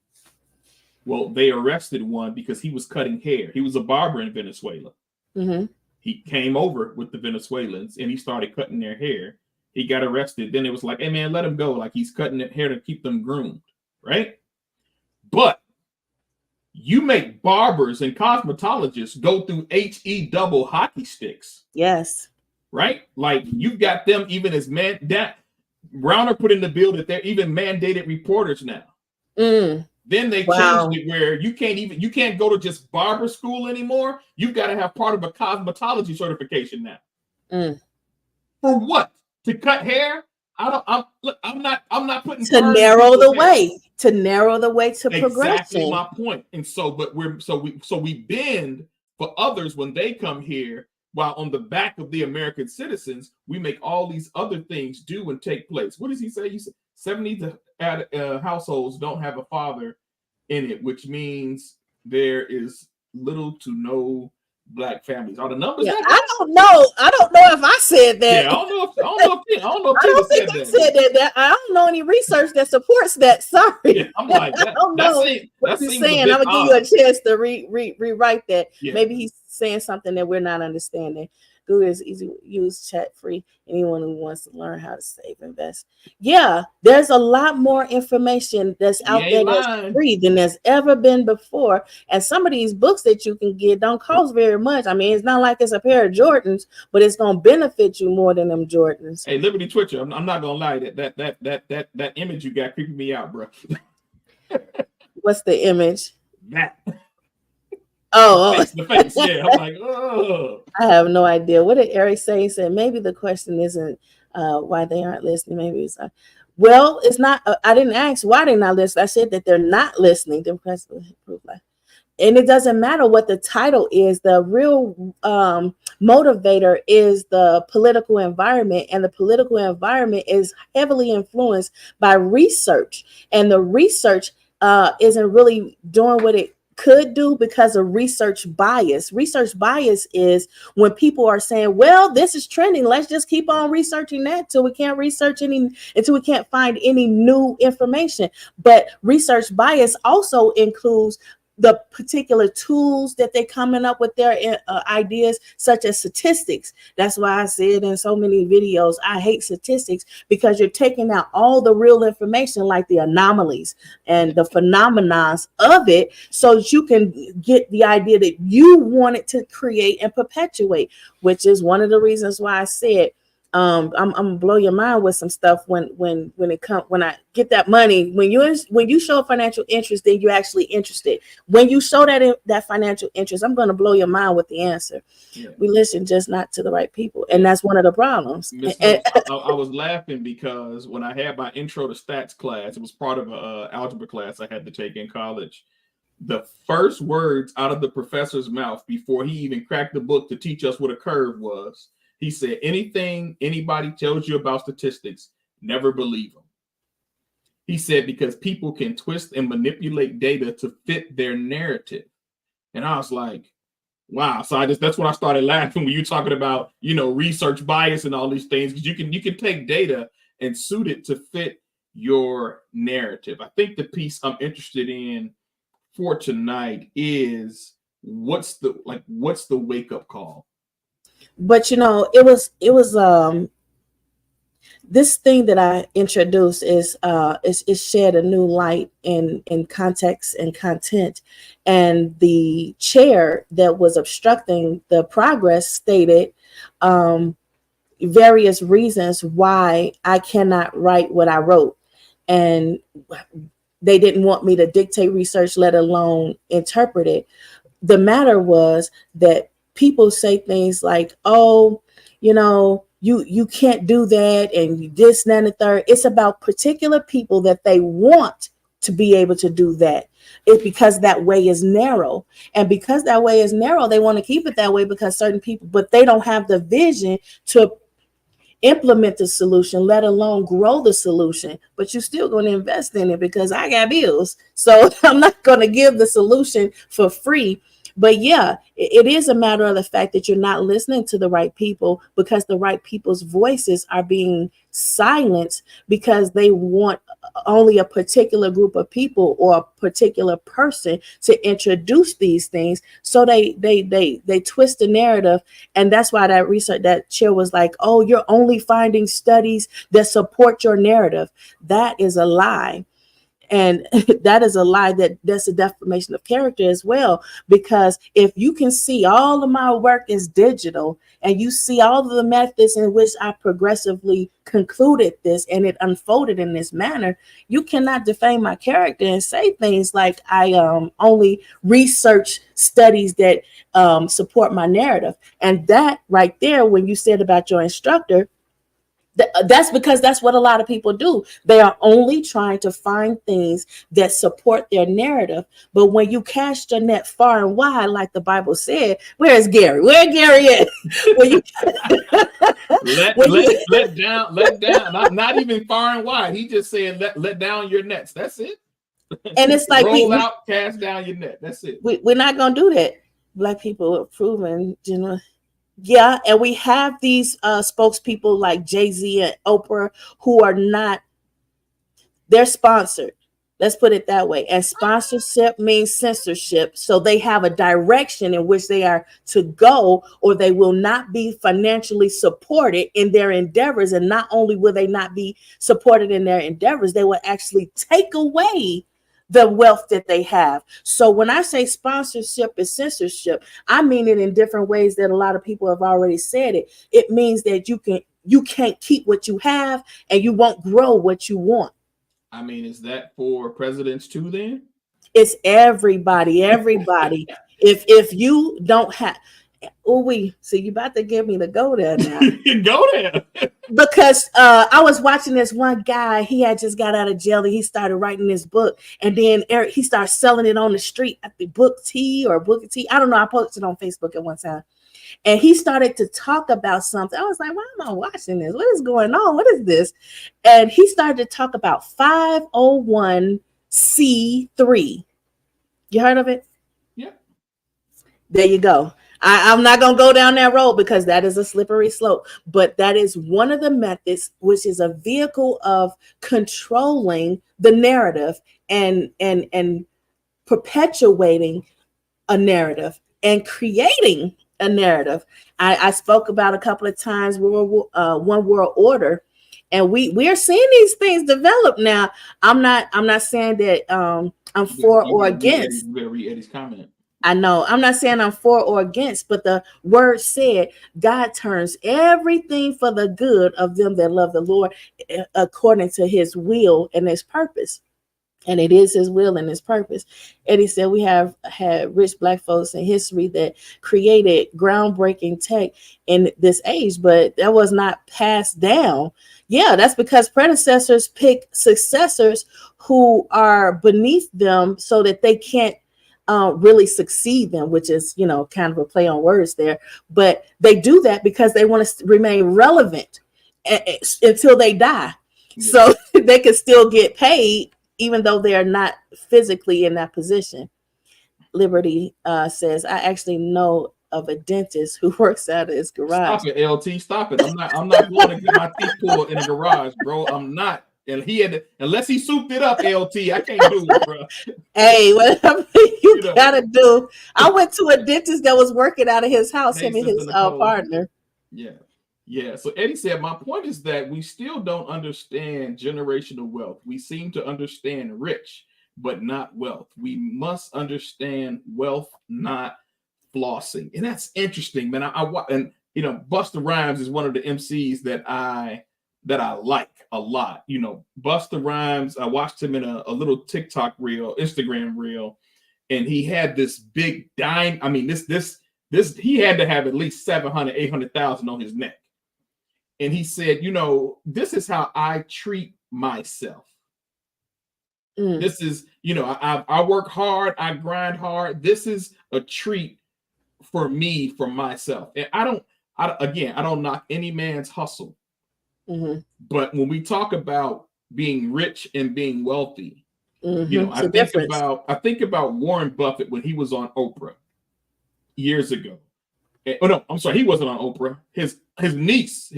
well, they arrested one because he was cutting hair. He was a barber in Venezuela. Mm-hmm. He came over with the Venezuelans and he started cutting their hair. He got arrested. Then it was like, hey, man, let him go. Like he's cutting their hair to keep them groomed, right? But you make barbers and cosmetologists go through HE double hockey sticks. Yes. Right? Like you've got them even as that Browner put in the bill that they're even mandated reporters now. Mm. Then they changed it where you can't go to just barber school anymore. You've got to have part of a cosmetology certification now. Mm. For what? To cut hair? I'm not putting to narrow the way to exactly progression. Exactly my point. And so, but we bend for others when they come here, while on the back of the American citizens, we make all these other things do and take place. What does he say? You said 70 households don't have a father in it, which means there is little to no Black families. Are the numbers? Yeah, I don't know if I said that. Yeah, I don't know if I said that. I don't know any research that supports that. Sorry. Yeah, I'm like, I don't know what you're saying. I'm gonna give you a chance to rewrite that. Yeah. Maybe he's saying something that we're not understanding. Google is easy use, chat free. Anyone who wants to learn how to save, invest. Yeah, there's a lot more information that's out there that's free than there's ever been before. And some of these books that you can get don't cost very much. I mean, it's not like it's a pair of Jordans, but it's gonna benefit you more than them Jordans. Hey, Liberty Twitcher, I'm not gonna lie, that image you got creeping me out, bro. What's the image? That. Oh, the face. Yeah, I'm like, oh. I have no idea. What did Eric say? He said maybe the question isn't why they aren't listening. Maybe it's well, it's not. I didn't ask why they're not listening. I said that they're not listening. And it doesn't matter what the title is. The real motivator is the political environment, and the political environment is heavily influenced by research, and the research isn't really doing what it could do because of research bias. Research bias is when people are saying, well, this is trending, let's just keep on researching that until we can't find any new information. But research bias also includes the particular tools that they're coming up with their ideas, such as statistics. That's why I said in so many videos, I hate statistics, because you're taking out all the real information, like the anomalies and the phenomena of it, so that you can get the idea that you wanted to create and perpetuate, which is one of the reasons why I said, I'm gonna blow your mind with some stuff when I get that money. When you show financial interest, then you're actually interested. When you show that financial interest, I'm gonna blow your mind with the answer. Yeah. We listen, just not to the right people, and that's one of the problems. I was laughing because when I had my intro to stats class, it was part of a algebra class I had to take in college. The first words out of the professor's mouth before he even cracked the book to teach us what a curve was, he said, anything anybody tells you about statistics, never believe them. He said, because people can twist and manipulate data to fit their narrative. And I was like, wow. So that's when I started laughing when you talking about, research bias and all these things, because you can take data and suit it to fit your narrative. I think the piece I'm interested in for tonight is what's the wake up call? But it was this thing that I introduced is shed a new light in context and content. And the chair that was obstructing the progress stated various reasons why I cannot write what I wrote. And they didn't want me to dictate research, let alone interpret it. The matter was that people say things like, oh, you can't do that, and this, that, and the third. It's about particular people that they want to be able to do that. It's because that way is narrow. And because that way is narrow, they want to keep it that way because certain people, but they don't have the vision to implement the solution, let alone grow the solution. But you're still going to invest in it because I got bills. So I'm not going to give the solution for free. But yeah, it is a matter of the fact that you're not listening to the right people, because the right people's voices are being silenced because they want only a particular group of people or a particular person to introduce these things. So they twist the narrative. And that's why that research, that chair was like, oh, you're only finding studies that support your narrative. That is a lie. And that is a lie. That's a defamation of character as well, because if you can see all of my work is digital and you see all of the methods in which I progressively concluded this and it unfolded in this manner, you cannot defame my character and say things like I only research studies that support my narrative. And that right there, when you said about your instructor, that's because that's what a lot of people do. They are only trying to find things that support their narrative. But when you cast your net far and wide, like the Bible said, where's Gary? Where Gary is? When you let down, not even far and wide. He just said let down your nets. That's it. And it's like roll out, cast down your net. That's it. We're not gonna do that. Black people are proven, Yeah, and we have these spokespeople like Jay-Z and Oprah who are not, they're sponsored. Let's put it that way. And sponsorship means censorship. So they have a direction in which they are to go, or they will not be financially supported in their endeavors. And not only will they not be supported in their endeavors, they will actually take away the wealth that they have. So when I say sponsorship is censorship, I mean it in different ways that a lot of people have already said it. It means that you can't keep what you have and you won't grow what you want. I mean, is that for presidents too then? It's everybody. If you don't have, you about to give me the go there now. Go there. Because I was watching this one guy, he had just got out of jail and he started writing this book, and then he started selling it on the street at the Booker T. I don't know. I posted it on Facebook at one time. And he started to talk about something. I was like, why am I watching this? What is going on? What is this? And he started to talk about 501c3. You heard of it? Yeah. There you go. I'm not going to go down that road because that is a slippery slope. But that is one of the methods, which is a vehicle of controlling the narrative and perpetuating a narrative and creating a narrative. I spoke about a couple of times one world order, and we are seeing these things develop now. I'm not saying that I'm for or against. You better read Eddie's comment. I know. I'm not saying I'm for or against, but the word said God turns everything for the good of them that love the Lord according to his will and his purpose. And it is his will and his purpose. And he said we have had rich Black folks in history that created groundbreaking tech in this age, but that was not passed down. Yeah, that's because predecessors pick successors who are beneath them so that they can't really succeed them, which is, kind of a play on words there. But they do that because they want to remain relevant until they die. Yeah. So they can still get paid even though they're not physically in that position. Liberty says, I actually know of a dentist who works out of his garage. Stop it, LT. Stop it. I'm not going to get my teeth pulled in a garage, bro. I'm not. And he had to, unless he souped it up, LT. I can't do it, bro. Hey, whatever you gotta do. I went to a dentist that was working out of his house, him and his partner. Yeah. So Eddie said, my point is that we still don't understand generational wealth. We seem to understand rich, but not wealth. We must understand wealth, not flossing. And that's interesting, man. And you know, Busta Rhymes is one of the MCs that I like a lot. You know, Busta Rhymes, I watched him in a little TikTok reel, Instagram reel, and he had this big dime. I mean, this he had to have at least 700, 800,000 on his neck. And he said, you know, this is how I treat myself. This is, you know, I work hard, I grind hard. This is a treat for me, for myself. And I don't knock any man's hustle. But when we talk about being rich and being wealthy, you know, I think about Warren Buffett when he was on Oprah years ago. Oh no, I'm sorry, he wasn't on Oprah. His niece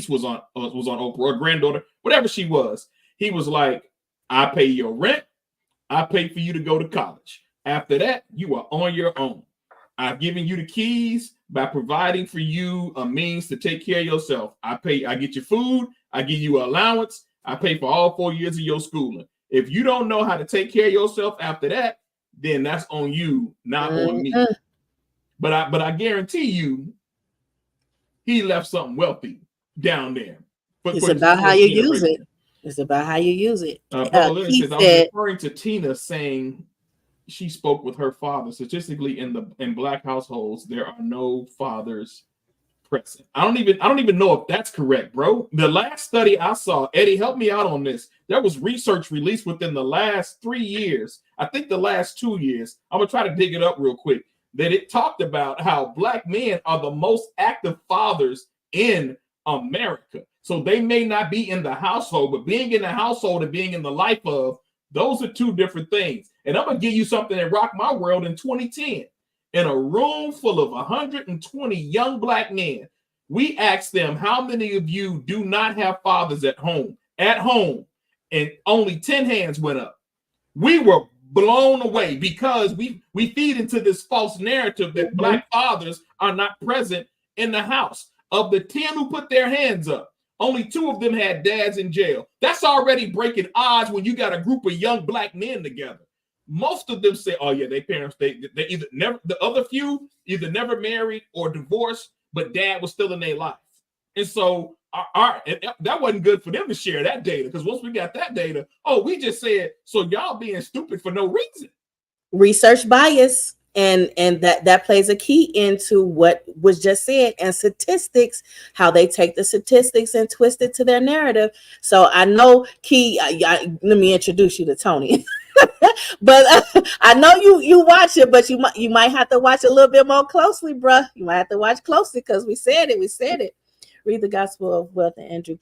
was on Oprah, or granddaughter, whatever she was. He was like, I pay your rent, I pay for you to go to college. After that, you are on your own. I've given you the keys by providing for you a means to take care of yourself. I get your food, I give you an allowance, I pay for all 4 years of your schooling. If you don't know how to take care of yourself after that, then that's on you, not on me. But I guarantee you, he left something wealthy down there. It's about how you use it. It's about how you use it. Paul Lynn says, I was referring to Tina saying she spoke with her father. Statistically, in Black households, there are no fathers present. I don't even know if that's correct, bro. The last study I saw, Eddie, help me out on this. There was research released within the last 3 years. I think the last 2 years. I'm gonna try to dig it up real quick. That it talked about how Black men are the most active fathers in America. So they may not be in the household, but being in the household and being in the life of, those are two different things. And I'm going to give you something that rocked my world in 2010. In a room full of 120 young Black men, we asked them, how many of you do not have fathers at home? And only 10 hands went up. We were blown away because we feed into this false narrative that Black fathers are not present in the house. Of the 10 who put their hands up, only 2 of them had dads in jail. That's already breaking odds when you got a group of young Black men together. Most of them say, oh yeah, their parents, they either never, the other few either never married or divorced, but dad was still in their life. And so that wasn't good for them to share that data, because once we got that data, we just said, so y'all being stupid for no reason. Research bias. And that plays a key into what was just said, and statistics, how they take the statistics and twist it to their narrative. So I know, Key, let me introduce you to Tony. But I know you watch it, but you might have to watch a little bit more closely, bruh. You might have to watch closely because we said it. Read the Gospel of Wealth and Andrew.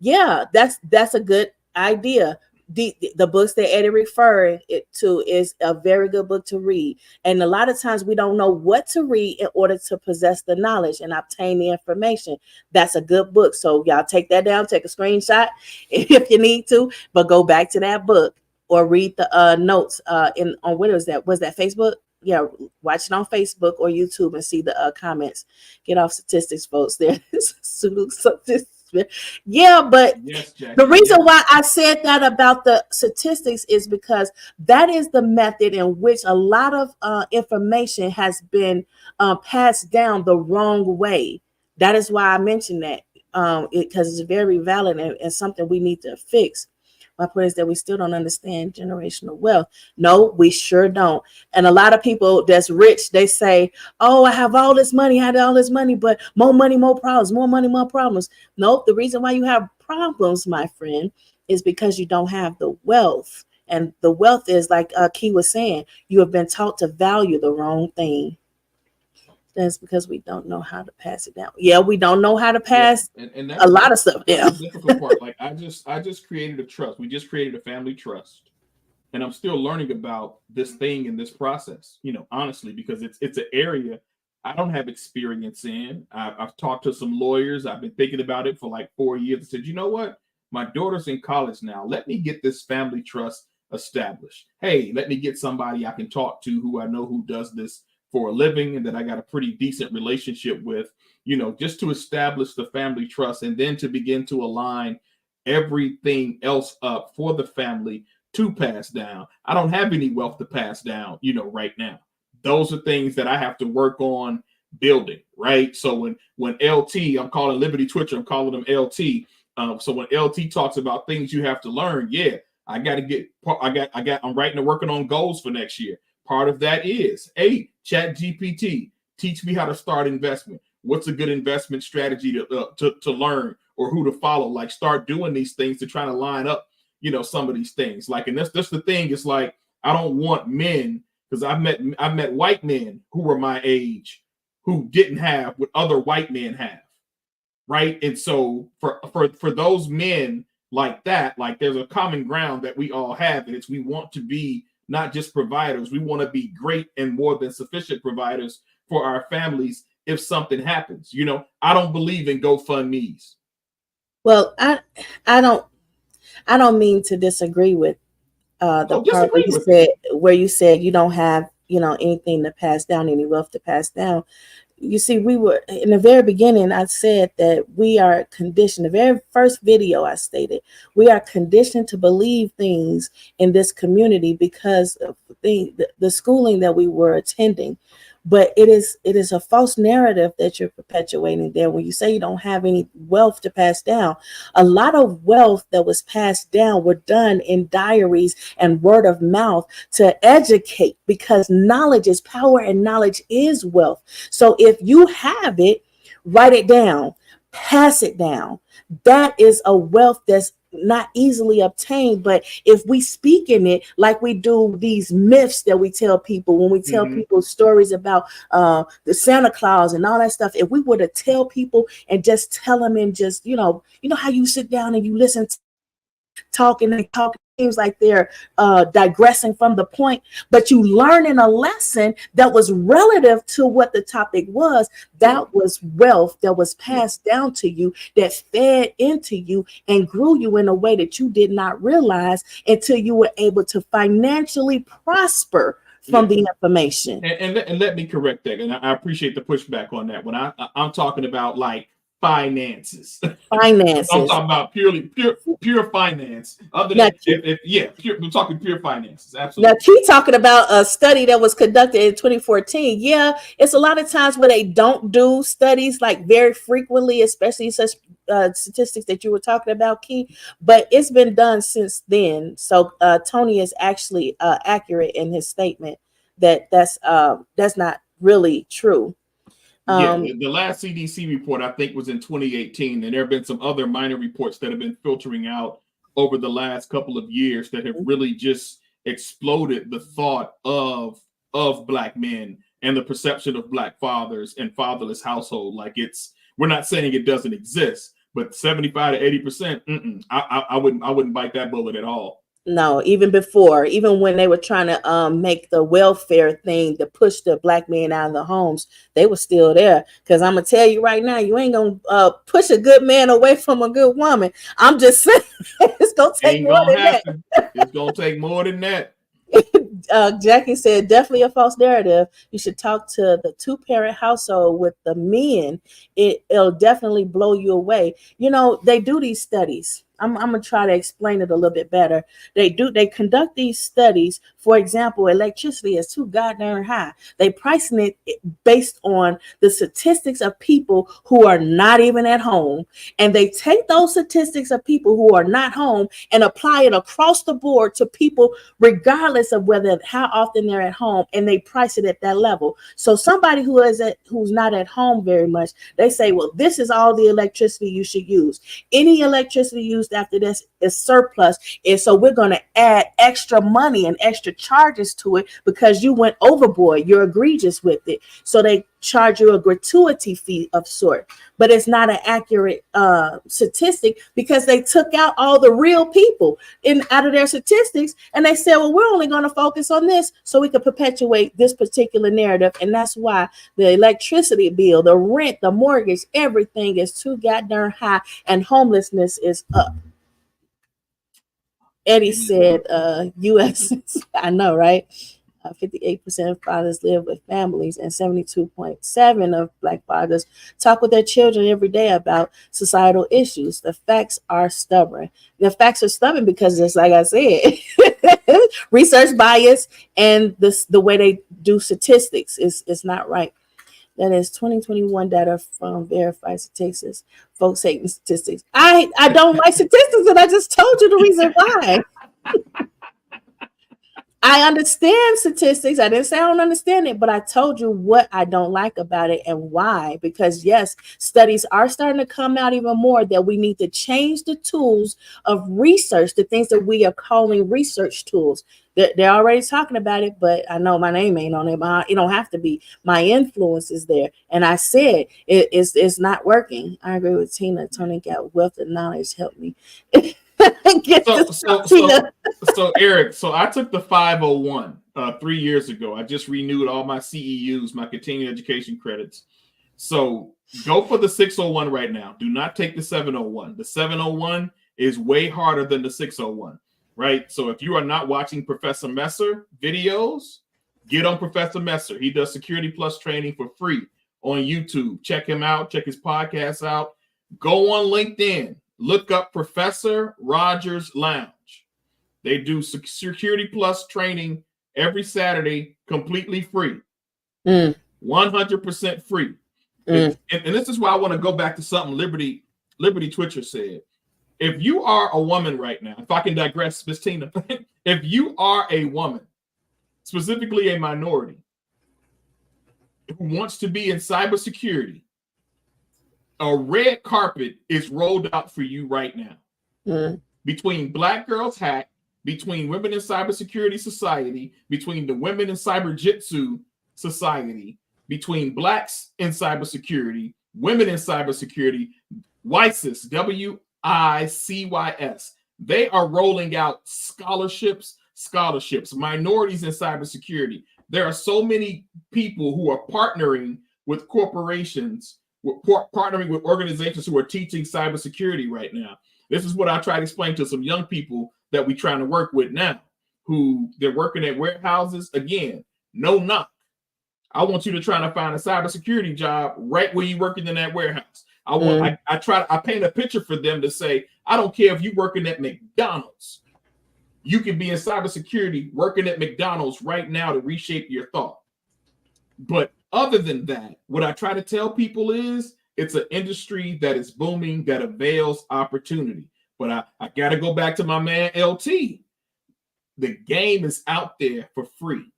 Yeah, that's a good idea. The books that Eddie referred it to is a very good book to read. And a lot of times we don't know what to read in order to possess the knowledge and obtain the information. That's a good book. So y'all take that down, take a screenshot if you need to, but go back to that book or read the notes on what was that? Was that Facebook? Yeah, watch it on Facebook or YouTube and see the comments. Get off statistics, folks. There's statistics. Yeah, but yes, Jackie, the reason why I said that about the statistics is because that is the method in which a lot of information has been passed down the wrong way. That is why I mentioned that, because it's very valid and something we need to fix. My point is that we still don't understand generational wealth. No, we sure don't. And a lot of people that's rich, they say, oh, I have all this money, but more money, more problems, more money, more problems. Nope. The reason why you have problems, my friend, is because you don't have the wealth. And the wealth is, like Key was saying, you have been taught to value the wrong thing. That's because we don't know how to pass it down. Yeah, we don't know how to pass and a lot of stuff that's down. the difficult part. Like I just created a trust. We just created a family trust. And I'm still learning about this thing in this process, honestly, because it's an area I don't have experience in. I've talked to some lawyers. I've been thinking about it for like 4 years. I said, you know what? My daughter's in college now. Let me get this family trust established. Hey, let me get somebody I can talk to who I know who does this for a living and that I got a pretty decent relationship with, just to establish the family trust and then to begin to align everything else up for the family to pass down. I don't have any wealth to pass down, right now. Those are things that I have to work on building, right? So when LT, I'm calling Liberty Twitcher, I'm calling them LT. So when LT talks about things you have to learn, yeah, I'm writing and working on goals for next year. Part of that is, hey, Chat GPT, teach me how to start investment. What's a good investment strategy to learn or who to follow? Like start doing these things to try to line up, some of these things. Like, and that's the thing. It's like I don't want men, because I've met white men who were my age who didn't have what other white men have, right? And so for those men like that, like there's a common ground that we all have, and it's we want to be not just providers, we want to be great and more than sufficient providers for our families if something happens. I don't believe in GoFundMe's. Well, I don't mean to disagree with the part where you said you don't have anything to pass down, any wealth to pass down. You see, we were in the very beginning, I said that we are conditioned. The very first video I stated, we are conditioned to believe things in this community because of the schooling that we were attending. But it is a false narrative that you're perpetuating there. When you say you don't have any wealth to pass down, a lot of wealth that was passed down were done in diaries and word of mouth to educate, because knowledge is power and knowledge is wealth. So if you have it, write it down, pass it down. That is a wealth that's not easily obtained. But if we speak in it like we do these myths that we tell people, when we tell people stories about the Santa Claus and all that stuff, if we were to tell people and just tell them and just how you sit down and you listen to talking, seems like they're digressing from the point, but you learning a lesson that was relative to what the topic was. That was wealth that was passed down to you, that fed into you and grew you in a way that you did not realize until you were able to financially prosper from the information. And let me correct that, and I appreciate the pushback on that. When I'm talking about like finances. I'm talking about pure finance. Other than we're talking pure finances. Absolutely. Now, keep talking about a study that was conducted in 2014. Yeah, it's a lot of times where they don't do studies like very frequently, especially such statistics that you were talking about, Key. But it's been done since then. So Tony is actually accurate in his statement that's not really true. The last CDC report, I think, was in 2018, and there have been some other minor reports that have been filtering out over the last couple of years that have really just exploded the thought of Black men and the perception of Black fathers and fatherless household. Like we're not saying it doesn't exist, but 75 to 80%, I wouldn't bite that bullet at all. No, even when they were trying to make the welfare thing to push the Black men out of the homes, they were still there. Because I'm going to tell you right now, you ain't going to push a good man away from a good woman. I'm just saying, it's going to take more than that. It's going to take more than that. Jackie said, definitely a false narrative. You should talk to the 2-parent household with the men. It'll definitely blow you away. They do these studies. I'm going to try to explain it a little bit better. They conduct these studies. For example, electricity is too goddamn high. They pricing it based on the statistics of people who are not even at home. And they take those statistics of people who are not home and apply it across the board to people, regardless of how often they're at home, and they price it at that level. So somebody who's not at home very much, they say, well, this is all the electricity you should use. Any electricity used after this is surplus, and so we're going to add extra money and extra charges to it because you went overboard, you're egregious with it. So they charge you a gratuity fee of sort, but it's not an accurate statistic because they took out all the real people out of their statistics, and they said, well, we're only going to focus on this so we can perpetuate this particular narrative. And that's why the electricity bill, the rent, the mortgage, everything is too goddamn high, and homelessness is up. Eddie said, U.S. I know, right? 58% of fathers live with families, and 72.7% of Black fathers talk with their children every day about societal issues. The facts are stubborn. The facts are stubborn because, just like I said, research bias and the way they do statistics is not right. That is 2021 data from Verified Statistics. Folks hating statistics. I don't like statistics, and I just told you the reason why. I understand statistics. I didn't say I don't understand it, but I told you what I don't like about it and why. Because yes, studies are starting to come out even more that we need to change the tools of research, the things that we are calling research tools. They're already talking about it, but I know my name ain't on it. It don't have to be. My influence is there. And I said it's not working. I agree with Tina. Turning out wealth and knowledge helped me. So Eric, so I took the 501 3 years ago. I just renewed all my CEUs, my continuing education credits. So go for the 601 right now. Do not take the 701. The 701 is way harder than the 601, right? So if you are not watching Professor Messer videos, get on Professor Messer. He does Security Plus training for free on YouTube. Check him out. Check his podcast out. Go on LinkedIn. Look up Professor Rogers Lounge. They do Security Plus training every Saturday, completely free, 100% free. And this is why I want to go back to something Liberty Twitcher said. If you are a woman right now, if I can digress, Miss Tina, if you are a woman, specifically a minority, who wants to be in cybersecurity, a red carpet is rolled out for you right now. Between Black Girls Hack, between Women in Cybersecurity Society, between the Women in Cyberjitsu Society, between Blacks in Cybersecurity, Women in Cybersecurity, WICYS, WICYS. They are rolling out scholarships, minorities in cybersecurity. There are so many people who are partnering with corporations, partnering with organizations who are teaching cybersecurity right now. This is what I try to explain to some young people that we're trying to work with now, who they're working at warehouses. Again, no knock. I want you to try to find a cybersecurity job right where you're working in that warehouse. I paint a picture for them to say, I don't care if you're working at McDonald's. You can be in cybersecurity working at McDonald's right now to reshape your thought. But other than that, what I try to tell people is it's an industry that is booming, that avails opportunity. But I got to go back to my man, LT. The game is out there for free.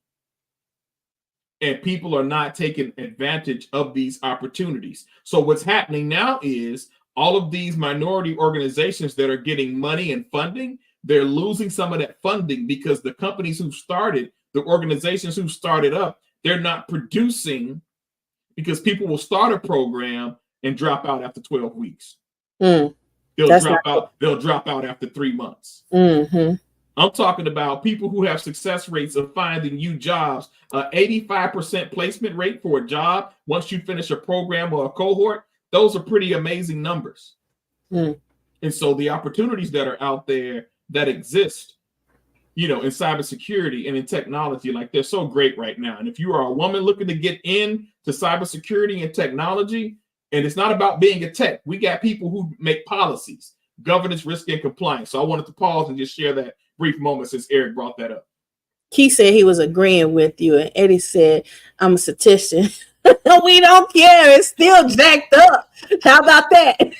And people are not taking advantage of these opportunities. So what's happening now is all of these minority organizations that are getting money and funding, they're losing some of that funding because the companies who started, the organizations who started up, they're not producing because people will start a program and drop out after 12 weeks. They'll drop out after 3 months. I'm talking about people who have success rates of finding you jobs, 85% placement rate for a job once you finish a program or a cohort. Those are pretty amazing numbers. And so the opportunities that are out there that exist, in cybersecurity and in technology, like they're so great right now. And if you are a woman looking to get into cybersecurity and technology, and it's not about being a tech, we got people who make policies, governance, risk, and compliance. So I wanted to pause and just share that brief moment since Eric brought that up. Keith said he was agreeing with you, and Eddie said, I'm a statistician. We don't care. It's still jacked up. How about that?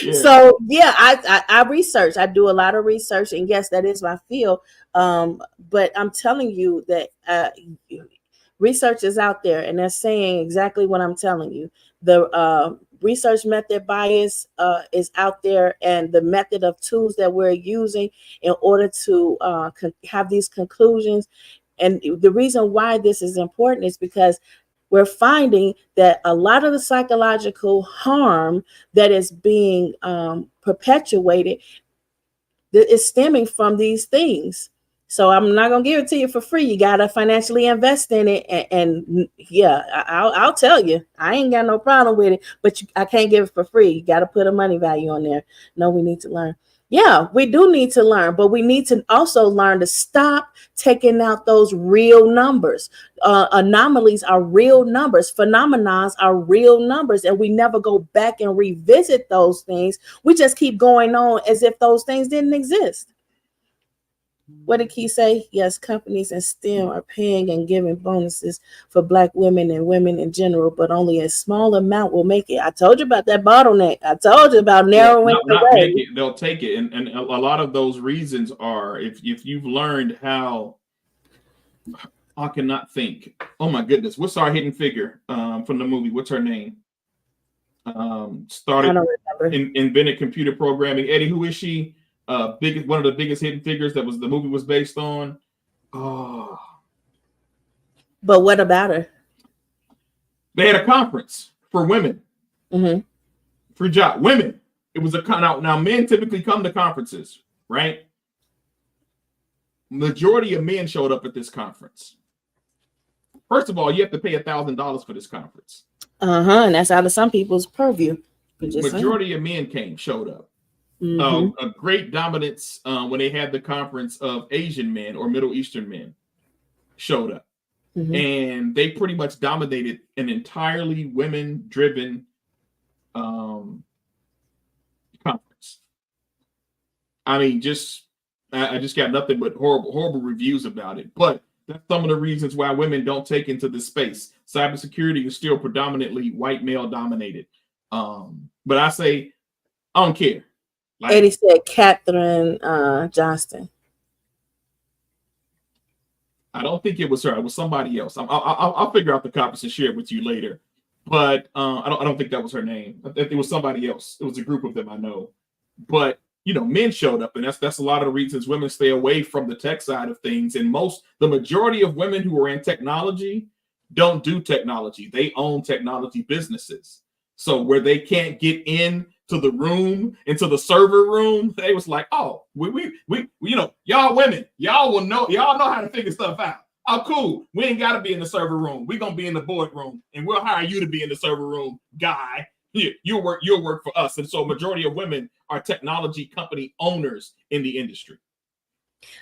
Yeah. So, yeah, I research. I do a lot of research, and yes, that is my field. But I'm telling you that research is out there, and they're saying exactly what I'm telling you. The research method bias is out there, and the method of tools that we're using in order to have these conclusions. And the reason why this is important is because we're finding that a lot of the psychological harm that is being perpetuated that is stemming from these things. So I'm not gonna give it to you for free. You gotta financially invest in it, and yeah, I'll tell you, I ain't got no problem with it. But I can't give it for free. You gotta put a money value on there. No, we need to learn. Yeah, we do need to learn, but we need to also learn to stop taking out those real numbers. Anomalies are real numbers. Phenomenons are real numbers, and we never go back and revisit those things. We just keep going on as if those things didn't exist. What did he say? Yes, companies in STEM are paying and giving bonuses for Black women and women in general, but only a small amount will make it. I told you about that bottleneck. I told you about narrowing the not way. make it, they'll take it. And a lot of those reasons are if you've learned how, I cannot think. Oh my goodness. What's our hidden figure from the movie? What's her name? Started invented computer programming. Eddie, who is she? One of the biggest hidden figures that was the movie was based on. Oh. But what about her? They had a conference for women. Mm-hmm. Free job. Women. It was now men typically come to conferences, right? Majority of men showed up at this conference. First of all, you have to pay $1,000 for this conference. And that's out of some people's purview. Majority of men showed up. A great dominance when they had the conference of Asian men or Middle Eastern men showed up. And they pretty much dominated an entirely women-driven conference. I mean, I just got nothing but horrible reviews about it. But that's some of the reasons why women don't take into this space. Cybersecurity is still predominantly white male dominated. But I say, I don't care. Like, Eddie said Katherine Johnston. I don't think it was her. It was somebody else. I'll figure out the conference and share it with you later. But I don't think that was her name. I think it was somebody else. It was a group of them I know. But men showed up, and that's a lot of the reasons women stay away from the tech side of things. And the majority of women who are in technology don't do technology. They own technology businesses. So where they can't get in to the room, into the server room, they was like, oh, we y'all women, y'all know how to figure stuff out. Oh, cool. We ain't got to be in the server room. We're going to be in the boardroom, and we'll hire you to be in the server room, guy. You'll work for us. And so majority of women are technology company owners in the industry.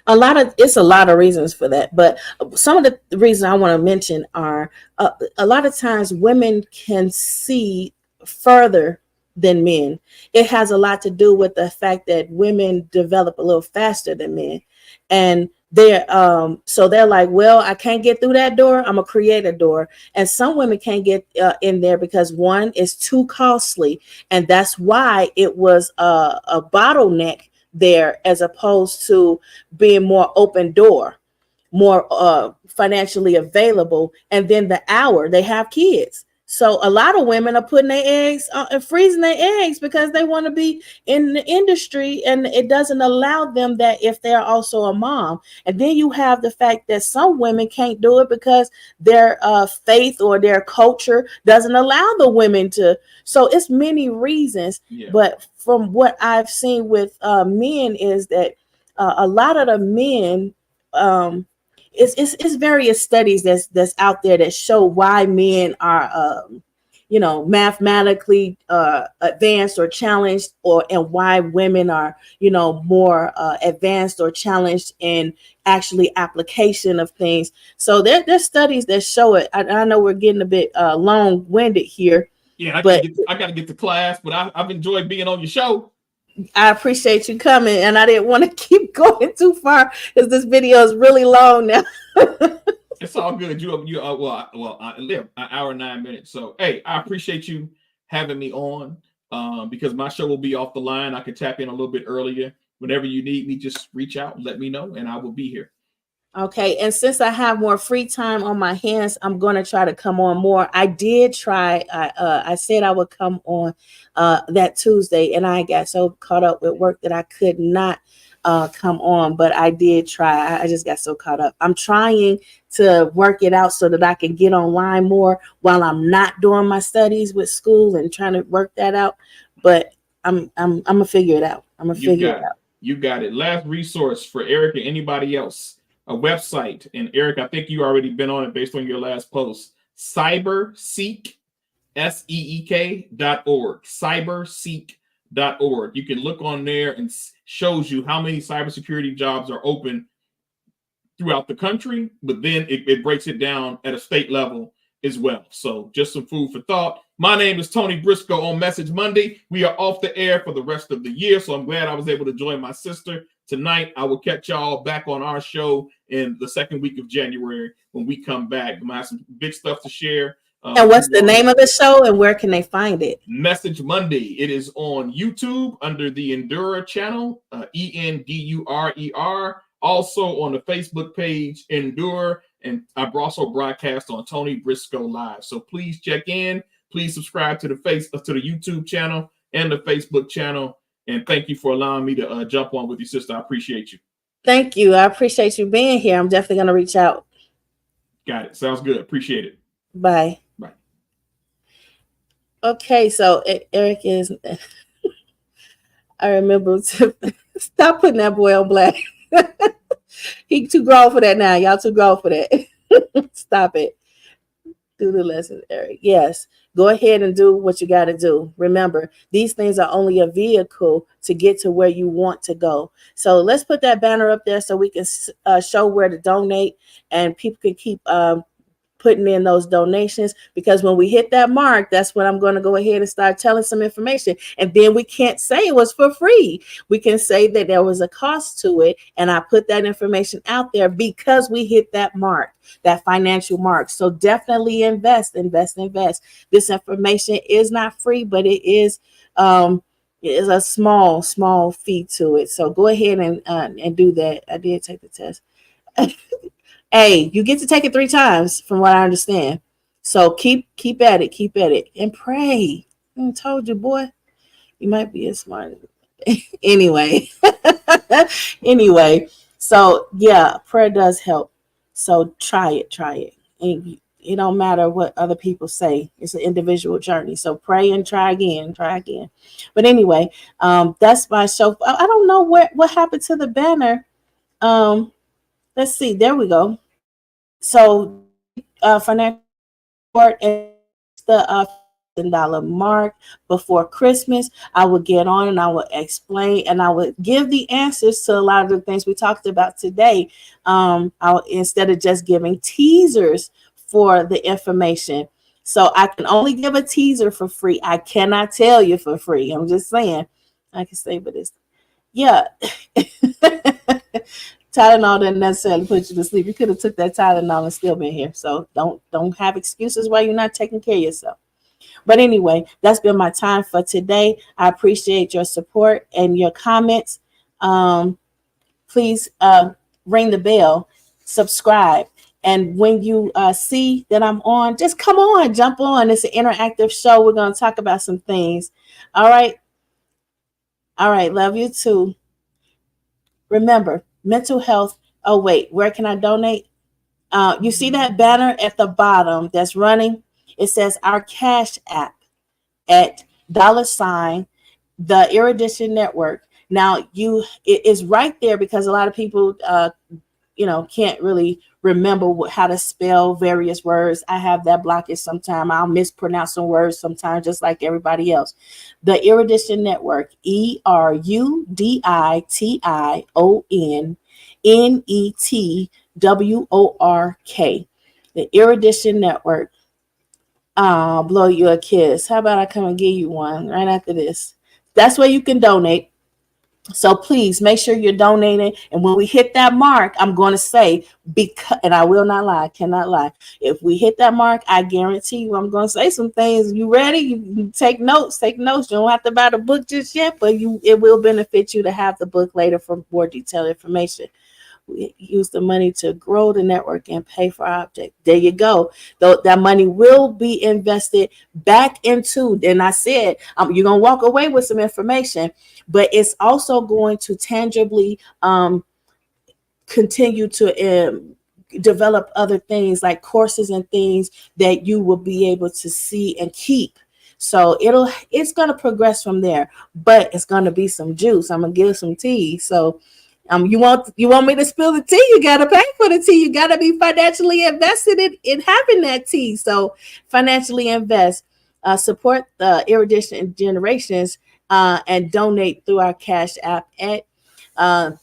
It's a lot of reasons for that, but some of the reasons I want to mention are a lot of times women can see further than men. It has a lot to do with the fact that women develop a little faster than men, and they're like, well, I can't get through that door, I'm gonna create a door. And some women can't get in there because one is too costly, and that's why it was a bottleneck there, as opposed to being more open door, more financially available. And then the hour they have kids. So a lot of women are putting their eggs and freezing their eggs because they want to be in the industry, and it doesn't allow them that if they're also a mom. And then you have the fact that some women can't do it because their faith or their culture doesn't allow the women to. So it's many reasons. Yeah. But from what I've seen with men is that a lot of the men, it's various studies that's out there that show why men are mathematically advanced or challenged, and why women are more advanced or challenged in actually application of things. So there's studies that show it. I know we're getting a bit long-winded here. Yeah, I gotta get to class, but I've enjoyed being on your show. I appreciate you coming, and I didn't want to keep going too far because this video is really long now. It's all good. I live an hour and 9 minutes. So, hey, I appreciate you having me on because my show will be off the line. I can tap in a little bit earlier. Whenever you need me, just reach out and let me know, and I will be here. Okay, and since I have more free time on my hands, I'm going to try to come on more. I did try. I said I would come on that Tuesday, and I got so caught up with work that I could not come on, but I did try. I just got so caught up. I'm trying to work it out so that I can get online more while I'm not doing my studies with school and trying to work that out. But I'm gonna figure it out. I'm gonna figure it out. You got it. Last resource for Eric and anybody else, a website. And Eric, I think you already been on it based on your last post. CyberSeek, SEEK.org. CyberSeek.org. You can look on there and shows you how many cybersecurity jobs are open throughout the country, but then it breaks it down at a state level as well. So just some food for thought. My name is Tony Briscoe on Message Monday. We are off the air for the rest of the year, so I'm glad I was able to join my sister tonight. I will catch y'all back on our show in the second week of January when we come back. I'm gonna have some big stuff to share. And what's the name of the show and where can they find it? Message Monday. It is on YouTube under the Endure channel, ENDURER. Also on the Facebook page, Endure. And I also broadcast on Tony Briscoe Live. So please check in. Please subscribe to the YouTube channel and the Facebook channel. And thank you for allowing me to jump on with you, sister. I appreciate you. Thank you. I appreciate you being here. I'm definitely going to reach out. Got it. Sounds good. Appreciate it. Bye. Bye. Okay, so Eric is, I remember to stop putting that boy on black. He too grown for that now. Y'all too grown for that. Stop it. Do the lesson, Eric. Yes. Go ahead and do what you got to do. Remember, these things are only a vehicle to get to where you want to go. So let's put that banner up there so we can show where to donate and people can keep putting in those donations, because when we hit that mark, that's when I'm going to go ahead and start telling some information. And then we can't say it was for free. We can say that there was a cost to it. And I put that information out there because we hit that mark, that financial mark. So definitely invest. This information is not free, but it is a small fee to it. So go ahead and do that. I did take the test. Hey, you get to take it 3 times from what I understand. So keep at it and pray. I told you, boy, you might be as smart. Anyway. So yeah, prayer does help. So try it. And it don't matter what other people say. It's an individual journey. So pray and try again. But anyway, that's my show. I don't know what happened to the banner. Let's see. There we go. So, financial support is the $1,000 mark before Christmas. I will get on and I will explain and I will give the answers to a lot of the things we talked about today. Instead of just giving teasers for the information. So I can only give a teaser for free. I cannot tell you for free. I'm just saying. I can say, but it's yeah. Tylenol doesn't necessarily put you to sleep. You could have took that Tylenol and still been here. So don't have excuses why you're not taking care of yourself. But anyway, that's been my time for today. I appreciate your support and your comments. Please ring the bell, subscribe. And when you see that I'm on, just come on, jump on. It's an interactive show. We're going to talk about some things. All right. Love you too. Remember, mental health. Oh, wait, where can I donate? You see that banner at the bottom that's running? It says our Cash App at $, the Erudition Network. Now, it is right there because a lot of people, can't really remember how to spell various words. I have that blockage sometimes. I'll mispronounce some words sometimes, just like everybody else. The Erudition Network, ERUDITIONNETWORK. The Erudition Network. I'll blow you a kiss. How about I come and give you one right after this? That's where you can donate. So please make sure you're donating. And when we hit that mark, I'm going to say, and I will not lie, cannot lie. If we hit that mark, I guarantee you I'm going to say some things. You ready? You take notes. You don't have to buy the book just yet, but it will benefit you to have the book later for more detailed information. We use the money to grow the network and pay for our object. There you go. Though that money will be invested back into, and I said, you're going to walk away with some information, but it's also going to tangibly continue to develop other things like courses and things that you will be able to see and keep. So it's going to progress from there, but it's going to be some juice. I'm going to give some tea. So you want me to spill the tea? You got to pay for the tea. You got to be financially invested in having that tea. So financially invest, support the Erudition generations, and donate through our Cash App at $,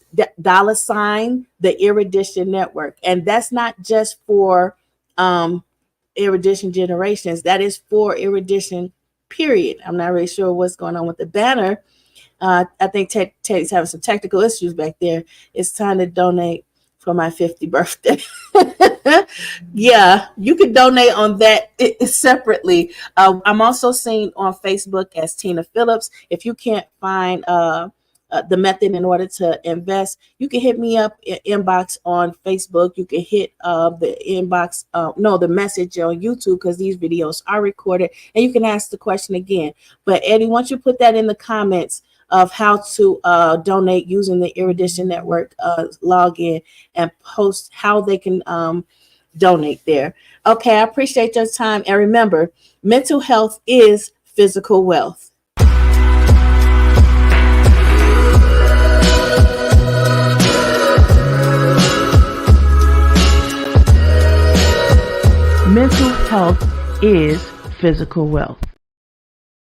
the Erudition Network. And that's not just for Erudition generations. That is for Erudition, period. I'm not really sure what's going on with the banner. I think Teddy's having some technical issues back there. It's time to donate for my 50th birthday. Yeah, you can donate on that separately. I'm also seen on Facebook as Tina Phillips. If you can't find the method in order to invest, you can hit me up inbox on Facebook. You can hit the inbox, the message on YouTube, because these videos are recorded, and you can ask the question again. But Eddie, once you put that in the comments of how to donate using the Erudition Network login, and post how they can donate there. Okay, I appreciate your time. And remember, mental health is physical wealth. Mental health is physical wealth.